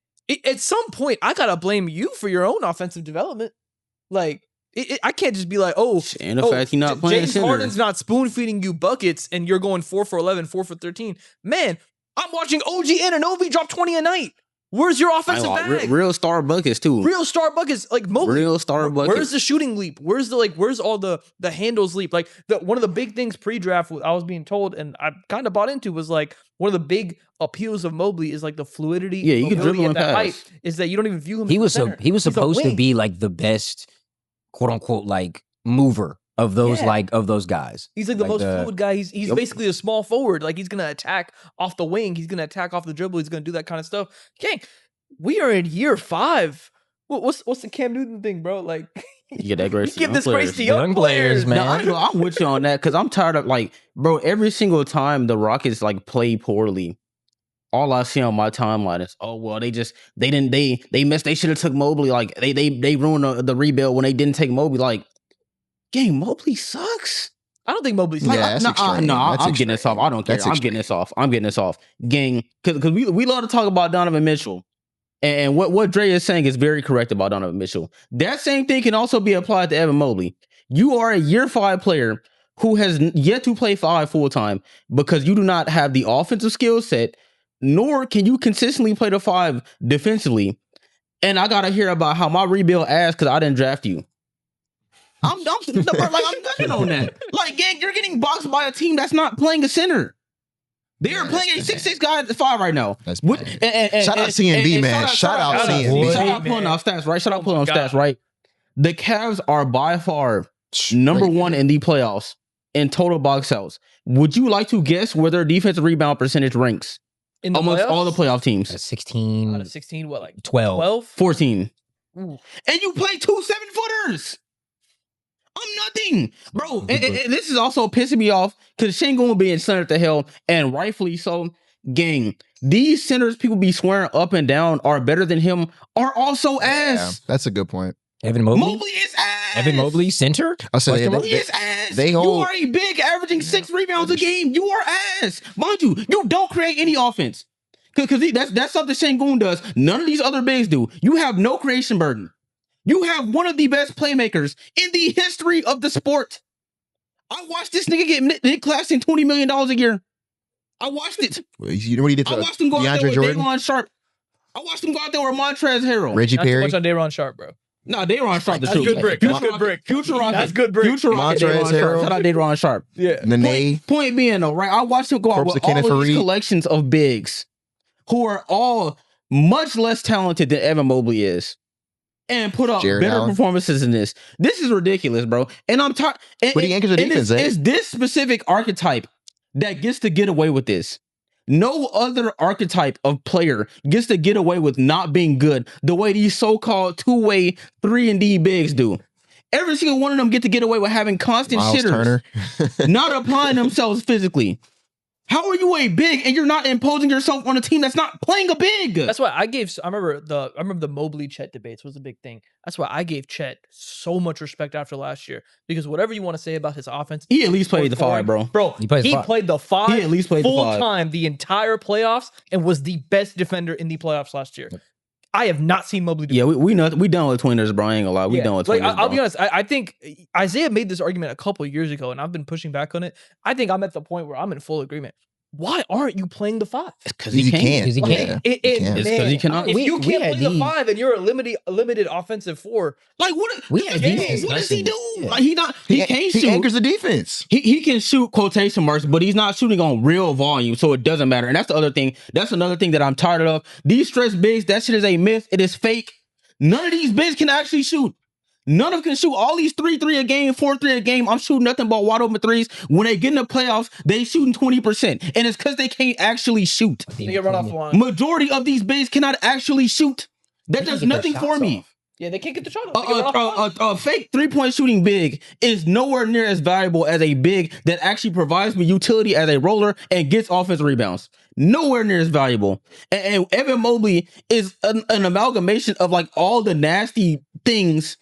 Speaker 4: At some point, I gotta blame you for your own offensive development. Like, I can't just be like, oh,
Speaker 1: And the fact he's not playing
Speaker 4: James
Speaker 1: center.
Speaker 4: Harden's not spoon feeding you buckets, and you're going 4 for 11, 4 for 13. Man, I'm watching OG Anunoby drop 20 a night. Where's your offensive bag?
Speaker 1: Real star buckets too.
Speaker 4: Real star buckets, like Mobley.
Speaker 1: Real star buckets.
Speaker 4: Where's the shooting leap? Where's all the handles leap? Like one of the big things pre-draft I was being told, and I kind of bought into, was like one of the big appeals of Mobley is like the fluidity.
Speaker 1: Yeah, you can
Speaker 4: mobility
Speaker 1: dribble
Speaker 4: at
Speaker 1: and
Speaker 4: that
Speaker 1: pass.
Speaker 4: height, is that you don't even view him.
Speaker 2: he
Speaker 4: as
Speaker 2: was
Speaker 4: a center.
Speaker 2: he was
Speaker 4: He's a
Speaker 2: supposed to
Speaker 4: wing.
Speaker 2: be like the best, quote unquote, like mover of those
Speaker 4: Yeah.
Speaker 2: of those guys.
Speaker 4: He's like the most
Speaker 2: the-
Speaker 4: fluid guy. He's
Speaker 1: Yep.
Speaker 4: basically a small forward. Like he's gonna attack off the wing. He's gonna attack off the dribble. He's gonna do that kind of stuff. Gang, we are in year 5. What's the Cam Newton thing, bro? Like
Speaker 1: You get that grace.
Speaker 4: you give this grace to young
Speaker 2: Young players,
Speaker 4: players,
Speaker 2: man.
Speaker 1: No, I'm with you on that because I'm tired of like, bro. Every single time the Rockets like play poorly, all I see on my timeline is, oh well, they missed. They should have took Mobley. Like they ruined the rebuild when they didn't take Mobley. Like, gang, Mobley sucks.
Speaker 4: I don't think Mobley's
Speaker 3: Yeah,
Speaker 4: like,
Speaker 3: that's extreme. That's
Speaker 1: I'm getting this off. I don't care.
Speaker 3: That's
Speaker 1: I'm getting this off. I'm getting this off, gang. Because we love to talk about Donovan Mitchell. And what Dre is saying is very correct about Donovan Mitchell. That same thing can also be applied to Evan Mobley. You are a year 5 player who has yet to play 5 full time because you do not have the offensive skill set, nor can you consistently play the 5 defensively. And I gotta hear about how my rebuild ass because I didn't draft you. I'm gushing on that. Like, gang, you're getting boxed by a team that's not playing a center. They are playing a 6'6" guy at 5 right now.
Speaker 3: That's
Speaker 1: What-
Speaker 3: bad. Shout out CNB, man. Shout out CNB.
Speaker 1: Shout out pulling off stats, right? Shout out pulling off stats, right? The Cavs are by far number 1 in the playoffs in total box outs. Would you like to guess where their defensive rebound percentage ranks
Speaker 4: in the
Speaker 1: amongst
Speaker 4: playoffs?
Speaker 1: all the playoff teams?
Speaker 2: 16,
Speaker 4: Out of 16, what, like
Speaker 2: 12.
Speaker 4: 12?
Speaker 1: 14.
Speaker 4: Ooh.
Speaker 1: And you play 2 7-footers. I'm nothing, bro. And this is also pissing me off because Şengün will be in center to hell, and rightfully so. Gang, these centers people be swearing up and down are better than him are also
Speaker 3: Yeah,
Speaker 1: ass.
Speaker 3: that's a good point.
Speaker 2: Evan Mobley?
Speaker 1: Mobley is ass.
Speaker 2: Evan Mobley, center?
Speaker 3: I said
Speaker 2: Question mark?
Speaker 1: He is ass.
Speaker 3: they
Speaker 1: you
Speaker 3: hold-
Speaker 1: are a big averaging 6 rebounds a game. You are ass. Mind you, you don't create any offense. Because that's something Şengün does. None of these other bigs do. You have no creation burden. You have one of the best playmakers in the history of the sport. I watched this nigga get Nick Claxton $20 million a year. I watched it.
Speaker 3: You know what he did to
Speaker 1: I watched him go out there with
Speaker 3: Jordan?
Speaker 1: Daron Sharp. I watched him go out there with Montrezl Harrell.
Speaker 3: Reggie
Speaker 4: Not too
Speaker 3: Perry.
Speaker 4: much on Daron Sharp, bro.
Speaker 1: No, Daron Sharp.
Speaker 4: That's good brick. That's good brick.
Speaker 1: Future Rocket.
Speaker 4: That's good brick.
Speaker 1: Future Rocket.
Speaker 3: Montrezl
Speaker 1: Daron Sharp.
Speaker 3: Harrell.
Speaker 1: Shout out Daron Sharp.
Speaker 4: Yeah.
Speaker 3: Nene.
Speaker 1: Point being though, right? I watched him go out
Speaker 3: Corpse
Speaker 1: with
Speaker 3: of Kenneth
Speaker 1: all of these
Speaker 3: Faried.
Speaker 1: collections of bigs who are all much less talented than Evan Mobley is. And put up
Speaker 3: Jared
Speaker 1: better
Speaker 3: Allen.
Speaker 1: performances in this. This is ridiculous, bro. And I'm tired.
Speaker 3: But he anchors the defense,
Speaker 1: it's this specific archetype that gets to get away with this. No other archetype of player gets to get away with not being good the way these so-called two-way 3-and-D bigs do. Every single one of them get to get away with having constant
Speaker 3: Miles
Speaker 1: shitters,
Speaker 3: Turner.
Speaker 1: not applying themselves physically. How are you a big and you're not imposing yourself on a team that's not playing a big?
Speaker 4: That's why I remember the Mobley Chet debates was a big thing. That's why I gave Chet so much respect after last year, because whatever you want to say about his offense,
Speaker 1: He at least played the five, bro.
Speaker 4: Bro,
Speaker 2: He plays five.
Speaker 4: played the five.
Speaker 1: He at least played the
Speaker 4: full
Speaker 1: five.
Speaker 4: time the entire playoffs and was the best defender in the playoffs last year. I have not seen Mobley do
Speaker 1: Yeah, we done with tweeners, bro. I ain't gonna lie. We
Speaker 4: Yeah.
Speaker 1: done with
Speaker 4: Like,
Speaker 1: tweeners,
Speaker 4: I'll
Speaker 1: bro.
Speaker 4: be honest. I think Isaiah made this argument a couple of years ago, and I've been pushing back on it. I think I'm at the point where I'm in full agreement. Why aren't you playing the five?
Speaker 1: Because
Speaker 3: He can't.
Speaker 2: Because he
Speaker 4: Like,
Speaker 2: can't.
Speaker 3: He can't.
Speaker 1: It's 'cause he cannot-
Speaker 4: If you
Speaker 2: we
Speaker 4: can't
Speaker 2: had
Speaker 4: play the
Speaker 2: these-
Speaker 4: five and you're a limited offensive four,
Speaker 1: Like what?
Speaker 2: We had these
Speaker 1: What does he do?
Speaker 2: discussions. Yeah.
Speaker 1: Like he can't shoot.
Speaker 3: He anchors the defense.
Speaker 1: He can shoot quotation marks, but he's not shooting on real volume, so it doesn't matter. And that's the other thing. That's another thing that I'm tired of. These stretch bigs, that shit is a myth. It is fake. None of these bigs can actually shoot. None of them can shoot. All these 3-3 a game, 4-3 a game. I'm shooting nothing but wide open threes. When they get in the playoffs, they shooting 20%. And it's because they can't actually shoot.
Speaker 4: they get run off the line.
Speaker 1: Majority of these bigs cannot actually shoot. That
Speaker 2: They
Speaker 1: does
Speaker 2: can't get
Speaker 1: nothing
Speaker 2: their
Speaker 1: for
Speaker 2: shots
Speaker 1: me.
Speaker 2: off.
Speaker 4: Yeah, they can't get the shot off. They get run off the line.
Speaker 1: A fake 3-point shooting big is nowhere near as valuable as a big that actually provides me utility as a roller and gets offensive rebounds. Nowhere near as valuable. And Evan Mobley is an amalgamation of like all the nasty things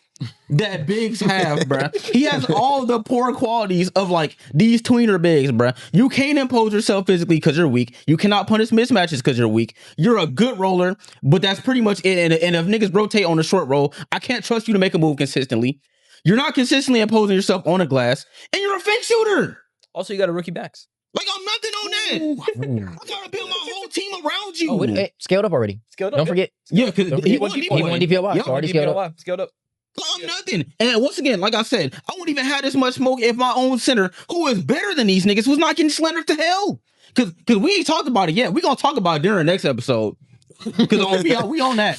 Speaker 1: that bigs have, bruh. He has all the poor qualities of like these tweener bigs, bruh. You can't impose yourself physically because you're weak. You cannot punish mismatches because you're weak. You're a good roller, but that's pretty much it. And if niggas rotate on the short roll, I can't trust you to make a move consistently. You're not consistently imposing yourself on a glass, and you're a fake shooter.
Speaker 4: Also, you got a rookie backs.
Speaker 1: Like I'm nothing on that. I gotta build my whole team around you.
Speaker 2: Oh, it scaled up already.
Speaker 4: Scaled up.
Speaker 2: Don't forget.
Speaker 1: Yeah, because
Speaker 4: Don't
Speaker 1: he
Speaker 4: forget
Speaker 1: won
Speaker 4: he
Speaker 1: DPOY.
Speaker 2: He won DPOY.
Speaker 1: Yep.
Speaker 2: So already scaled up.
Speaker 4: Scaled up.
Speaker 1: I'm nothing. And once again, like I said, I wouldn't even have this much smoke if my own center, who is better than these niggas, was not getting slandered to hell. Cause we ain't talked about it yet. We gonna talk about it during the next episode. Cause we on that.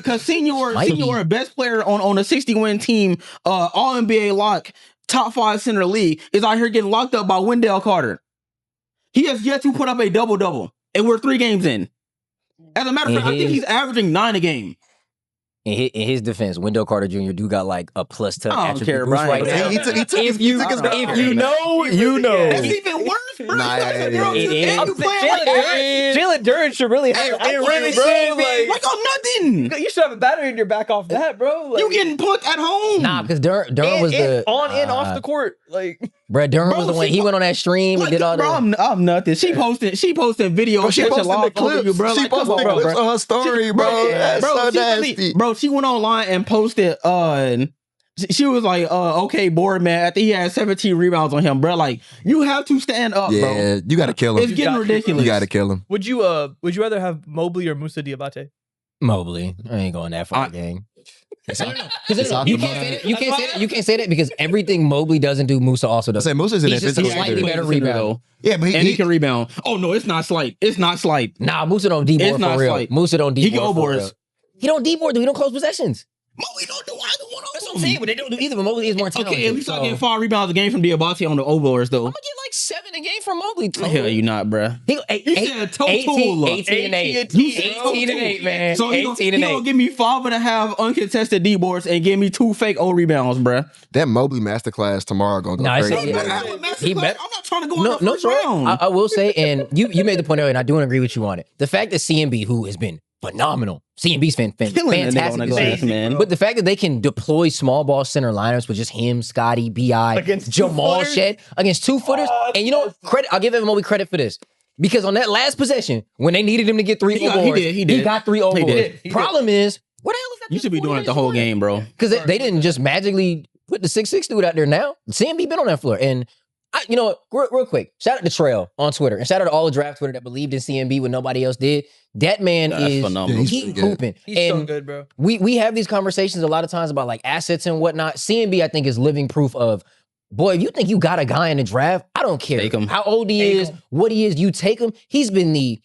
Speaker 1: Cause senior best player on a 60-win team, all NBA lock, top 5 center league, is out here getting locked up by Wendell Carter. He has yet to put up a double-double. And we're 3 games in. As a matter of fact, I think he's averaging 9 a game.
Speaker 2: In his defense, Wendell Carter Jr. do got like a plus ton
Speaker 1: I don't
Speaker 2: attribute
Speaker 1: care,
Speaker 2: boost
Speaker 1: Brian.
Speaker 2: right now.
Speaker 3: He took his
Speaker 2: If you know, you know.
Speaker 1: That's even worse, bro.
Speaker 3: Nah,
Speaker 1: Like, bro,
Speaker 2: it
Speaker 1: and
Speaker 2: is.
Speaker 1: you playing like that.
Speaker 4: Jalen Duren should really have.
Speaker 2: It really should be.
Speaker 1: Like I'm nothing.
Speaker 4: You should have a battery in your back off that, bro. Like,
Speaker 1: You getting punked at home.
Speaker 2: Nah, because Durham was the
Speaker 4: on and off the court. Like,
Speaker 2: Brad Durham
Speaker 1: Bro,
Speaker 2: was the one.
Speaker 1: she-
Speaker 2: He went on that stream and did all
Speaker 1: bro,
Speaker 2: that.
Speaker 1: I'm nothing. She posting videos.
Speaker 3: Bro, she
Speaker 1: catching
Speaker 3: posted the
Speaker 1: live over
Speaker 3: clips.
Speaker 1: you, bro.
Speaker 3: She
Speaker 1: Like, come
Speaker 3: posted the
Speaker 1: on,
Speaker 3: clips
Speaker 1: bro.
Speaker 3: on her story, bro. That's so
Speaker 1: she really-
Speaker 3: nasty.
Speaker 1: bro, she went online and posted she was like, okay, board man, after he had 17 rebounds on him, bro. Like, you have to stand up, bro.
Speaker 3: Yeah, you gotta kill him.
Speaker 1: It's getting
Speaker 4: got to,
Speaker 1: ridiculous.
Speaker 3: You gotta kill him.
Speaker 4: would you rather have Mobley or Musa Diabate?
Speaker 2: Mobley. I ain't going that far, gang.
Speaker 3: It's
Speaker 2: No.
Speaker 3: off
Speaker 2: You
Speaker 3: the
Speaker 2: can't say
Speaker 3: mind.
Speaker 2: that. You can't say that. You can't say that because everything Mobley doesn't do, Musa also
Speaker 3: I
Speaker 2: does.
Speaker 3: say Musa's in
Speaker 2: He's
Speaker 3: that
Speaker 2: just a
Speaker 3: physical
Speaker 2: slightly
Speaker 3: shit.
Speaker 2: better
Speaker 1: Center,
Speaker 2: rebound.
Speaker 1: though.
Speaker 3: Yeah, but
Speaker 1: And he can rebound. Oh no, it's not slight. It's not slight.
Speaker 2: Nah, Musa don't D-board
Speaker 1: It's not
Speaker 2: for real.
Speaker 1: slight.
Speaker 2: Musa don't
Speaker 1: He
Speaker 2: D-board
Speaker 1: go
Speaker 2: for
Speaker 1: boards.
Speaker 2: real. He don't D-board, dude. He don't close possessions.
Speaker 1: Mobley don't do either one of
Speaker 2: That's what I'm saying, but they don't do either. But Mobley is more talented.
Speaker 1: Okay, at least I
Speaker 2: so-
Speaker 1: get 5 rebounds a game from Diabate on the O-boards, though.
Speaker 2: I'm gonna get like 7 a game from Mobley.
Speaker 1: The hell you not, bruh.
Speaker 2: He,
Speaker 1: You said total.
Speaker 2: 18 and 8.
Speaker 1: You said
Speaker 2: 18 and 8, man.
Speaker 1: So he
Speaker 2: 18 and
Speaker 1: gonna
Speaker 2: 8.
Speaker 1: give me 5.5 uncontested D boards and give me 2 fake O rebounds, bruh.
Speaker 3: That Mobley masterclass tomorrow gonna go
Speaker 2: Nah, it's-
Speaker 3: crazy.
Speaker 2: yeah.
Speaker 1: He
Speaker 2: bet-
Speaker 1: I'm not trying to go
Speaker 2: No,
Speaker 1: on the
Speaker 2: no,
Speaker 1: first
Speaker 2: sure.
Speaker 1: round.
Speaker 2: I will say, and you made the point earlier, and I do agree with you on it. The fact that CMB, who has been phenomenal, CMB's
Speaker 1: Killing that nigga on
Speaker 2: fantastic
Speaker 1: the
Speaker 2: this
Speaker 1: glass,
Speaker 2: season.
Speaker 1: man.
Speaker 2: But the fact that they can deploy small ball center lineups with just him, Scotty, BI,
Speaker 4: Against
Speaker 2: Jamal
Speaker 4: two-footers?
Speaker 2: Shed against 2-footers, and you know what? Credit, I'll give Evan Mobley credit for this. Because on that last possession, when they needed him to get 3 boards, he got 3 boards. Problem is, what the hell is that?
Speaker 1: You should be doing it the whole game, bro.
Speaker 2: Because they didn't just magically put the 6'6" dude out there now. CMB been on that floor. And you know what? Real quick, shout out to Trail on Twitter. And shout out to all the draft Twitter that believed in CMB when nobody else did. That man is phenomenal. He's hooping.
Speaker 4: He's so good, bro.
Speaker 2: We have these conversations a lot of times about like assets and whatnot. CMB, I think, is living proof of, boy, if you think you got a guy in the draft, I don't care how old he is, what he is, you take him. He's been the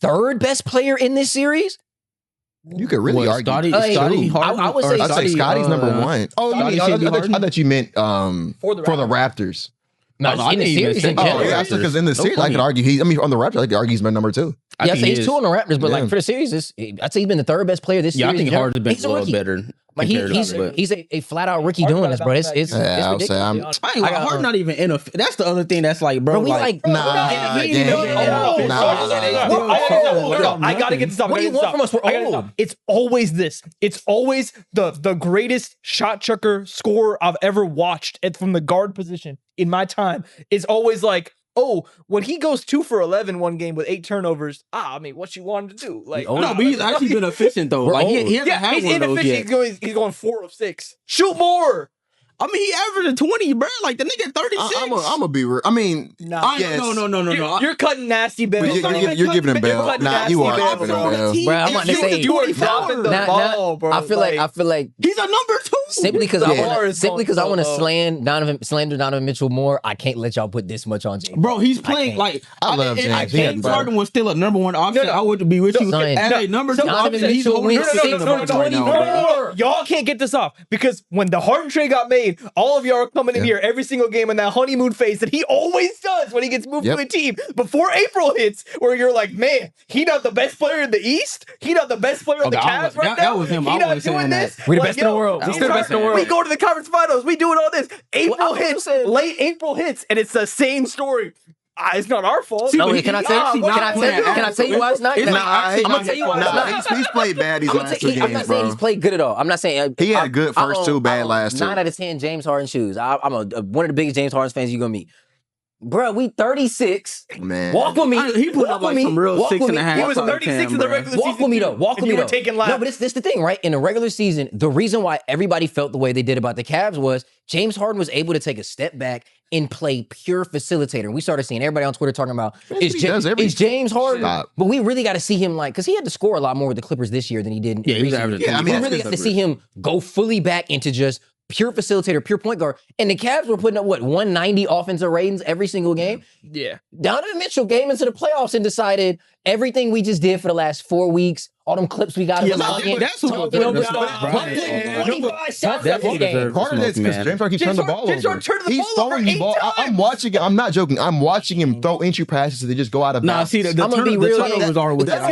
Speaker 2: 3rd best player in this series.
Speaker 3: You could really argue.
Speaker 1: Scotty
Speaker 2: I would say
Speaker 3: I'd say Scotty's number 1. Oh, I thought you meant for the Raptors.
Speaker 2: No, in the series in general.
Speaker 3: Because in the series, I could argue on the Raptors, I could argue he's my number 2.
Speaker 2: Yeah, I'd say he's 2 on the Raptors, but like for the series, I'd say he's been the 3rd best player this series.
Speaker 1: Yeah, I think Harden's been a little better.
Speaker 2: But he's a flat out rookie doing this, bro. It's ridiculous.
Speaker 1: Harden not even in a. That's the other thing that's like, bro.
Speaker 2: I
Speaker 4: gotta get this off.
Speaker 2: What do you want from us? We're old.
Speaker 4: It's always this. It's always the greatest shot chucker scorer I've ever watched from the guard position in my time. Is always like, oh, when he goes 2 for 11 one game with 8 turnovers, I mean, what you wanted to do? Like,
Speaker 1: no, but he's actually been efficient though. Like he hasn't had one of those yet.
Speaker 4: He's going 4 of 6. Shoot more.
Speaker 1: I mean, he averaged 20, bro. Like the nigga 36.
Speaker 3: I'm gonna be real. I mean,
Speaker 4: no. You're cutting nasty Bell.
Speaker 3: You're giving him Bell. Nah, you are giving him Bell.
Speaker 2: Bro, I'm about to say
Speaker 4: you are dropping the ball, bro.
Speaker 2: I feel like
Speaker 1: he's a number 2.
Speaker 2: Simply because I want to slander Donovan Mitchell more. I can't let y'all put this much on James.
Speaker 1: Bro, he's playing like
Speaker 3: I love James.
Speaker 1: James Harden was still a number 1 option. I would be with you as a number 2 option. He's holding
Speaker 2: 24.
Speaker 4: Y'all can't get this off because when the Harden trade got made, all of y'all are coming in here every single game in that honeymoon phase that he always does when he gets moved to a team before April hits, where you're like, man, he not the best player in the East. He not the best player in the Cavs right now.
Speaker 1: That was him.
Speaker 4: He not doing this.
Speaker 2: We the best in the world.
Speaker 4: He's the best in the world. We go to the conference finals. We doing all this. April hits, late April hits, and it's the same story. It's not our fault.
Speaker 2: Can I tell you why it's not? I'm gonna tell you why it's not.
Speaker 3: He's played bad these last 2 games,
Speaker 2: I'm not saying he's played good at all. I'm not saying
Speaker 3: he had a good first 2, bad last 2.
Speaker 2: 9 out of 10 James Harden shoes. I'm one of the biggest James Harden fans you're gonna meet. Bro, we 36.
Speaker 3: Man,
Speaker 2: walk with me.
Speaker 1: He put up like some real 6.5.
Speaker 4: He was 36 in the regular season.
Speaker 2: Walk with me though.
Speaker 4: You were taking last.
Speaker 2: No, but this the thing, right? In the regular season, the reason why everybody felt the way they did about the Cavs was James Harden was able to take a step back and play pure facilitator. And we started seeing everybody on Twitter talking about is James Harden, but we really got to see him because he had to score a lot more with the Clippers this year than he did. We really got to see him go fully back into just pure facilitator, pure point guard. And the Cavs were putting up, 190 offensive ratings every single game?
Speaker 4: Yeah.
Speaker 2: Donovan Mitchell came into the playoffs and decided everything we just did for the last 4 weeks, all them clips we got.
Speaker 1: That's what
Speaker 3: Carter is because James Harden keeps turning the ball over. He's throwing the ball. I'm watching it. I'm not joking. I'm watching him throw entry passes that just go out of bounds.
Speaker 1: See, the turnovers are with
Speaker 2: that.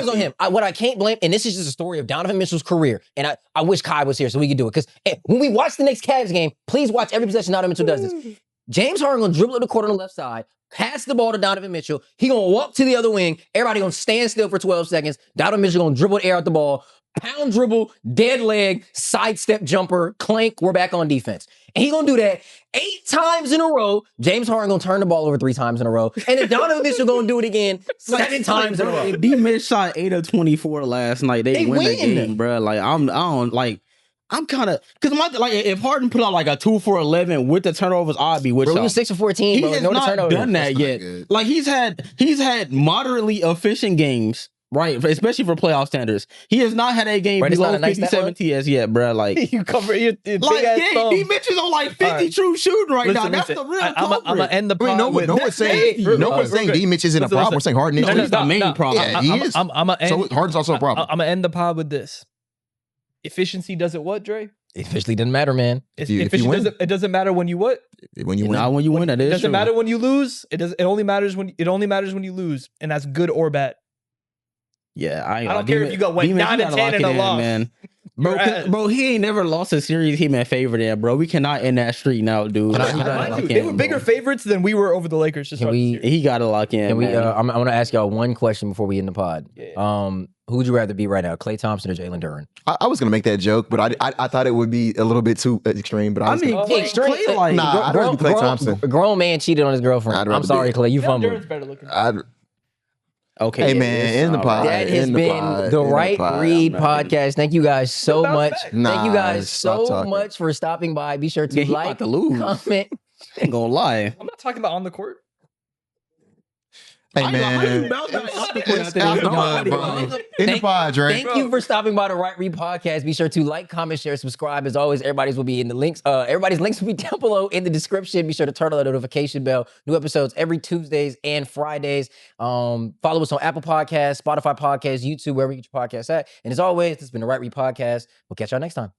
Speaker 2: On him. What I can't blame, and this is just a story of Donovan Mitchell's career, and I wish Kai was here so we could do it. Because when we watch the next Cavs game, please watch every possession Donovan Mitchell does this. James Harden gonna dribble up the court on the left side, pass the ball to Donovan Mitchell. He gonna walk to the other wing. Everybody gonna stand still for 12 seconds. Donovan Mitchell gonna dribble the air out the ball. Pound dribble, dead leg, sidestep jumper, clank. We're back on defense. And he gonna do that 8 times in a row. James Harden gonna turn the ball over 3 times in a row. And then Donovan Mitchell gonna do it again 7 times in a row.
Speaker 1: D-Mitch shot 8 of 24 last night. They win the game, bro. Like I'm kind of because if Harden put out like a 2 for 11 with the turnovers, I'd be with y'all.
Speaker 2: We was 6 for 14.
Speaker 1: He has not done that yet. Good. Like he's had moderately efficient games, right? Especially for playoff standards. He has not had a game below 57 TS yet, bro. Like
Speaker 4: you cover your big ass thumb.
Speaker 1: He mentions on like 50 true shooting right now. That's the real culprit.
Speaker 4: I'm gonna end the pod.
Speaker 3: No one's saying D-Mitch isn't a problem. We're saying Harden is
Speaker 1: the main problem.
Speaker 3: Yeah, he is.
Speaker 4: So
Speaker 3: Harden's also a problem.
Speaker 4: I'm gonna end the pod with this. Efficiency doesn't what, Dre?
Speaker 2: Efficiently doesn't matter, man.
Speaker 4: It doesn't matter when you what?
Speaker 3: When you win.
Speaker 1: Not when you win. That is
Speaker 4: It doesn't matter when you lose. It only matters when you lose, and that's good or bad.
Speaker 1: Yeah,
Speaker 4: I don't care if you got 9 to 10 in a loss,
Speaker 1: man. Bro, he ain't never lost a series he been favored in, bro. We cannot end that streak now, dude.
Speaker 4: They were bigger favorites than we were over the Lakers.
Speaker 1: He got to lock in.
Speaker 2: I'm going to ask y'all one question before we end the pod.
Speaker 4: Yeah.
Speaker 2: Who would you rather be right now, Klay Thompson or Jalen Duren?
Speaker 3: I was gonna make that joke, but I thought it would be a little bit too extreme. But I'd rather be Klay Thompson.
Speaker 2: A grown man cheated on his girlfriend. I'm sorry, Klay, you fumbled.
Speaker 4: Duren's better looking.
Speaker 1: Okay.
Speaker 3: Hey man, in the pod.
Speaker 2: That has been the Right Read podcast. Thank you guys so much. Thank you guys so much for stopping by. Be sure to like, comment.
Speaker 1: Ain't gonna lie.
Speaker 4: I'm not talking about on the court.
Speaker 3: Hey man, in the pod, Dre.
Speaker 2: Thank you for stopping by the Right Read podcast. Be sure to like, comment, share, subscribe. As always, everybody's will be in the links. Everybody's links will be down below in the description. Be sure to turn on the notification bell. New episodes every Tuesdays and Fridays. Follow us on Apple Podcasts, Spotify Podcasts, YouTube, wherever you get your podcasts at. And as always, this has been the Right Read podcast. We'll catch y'all next time.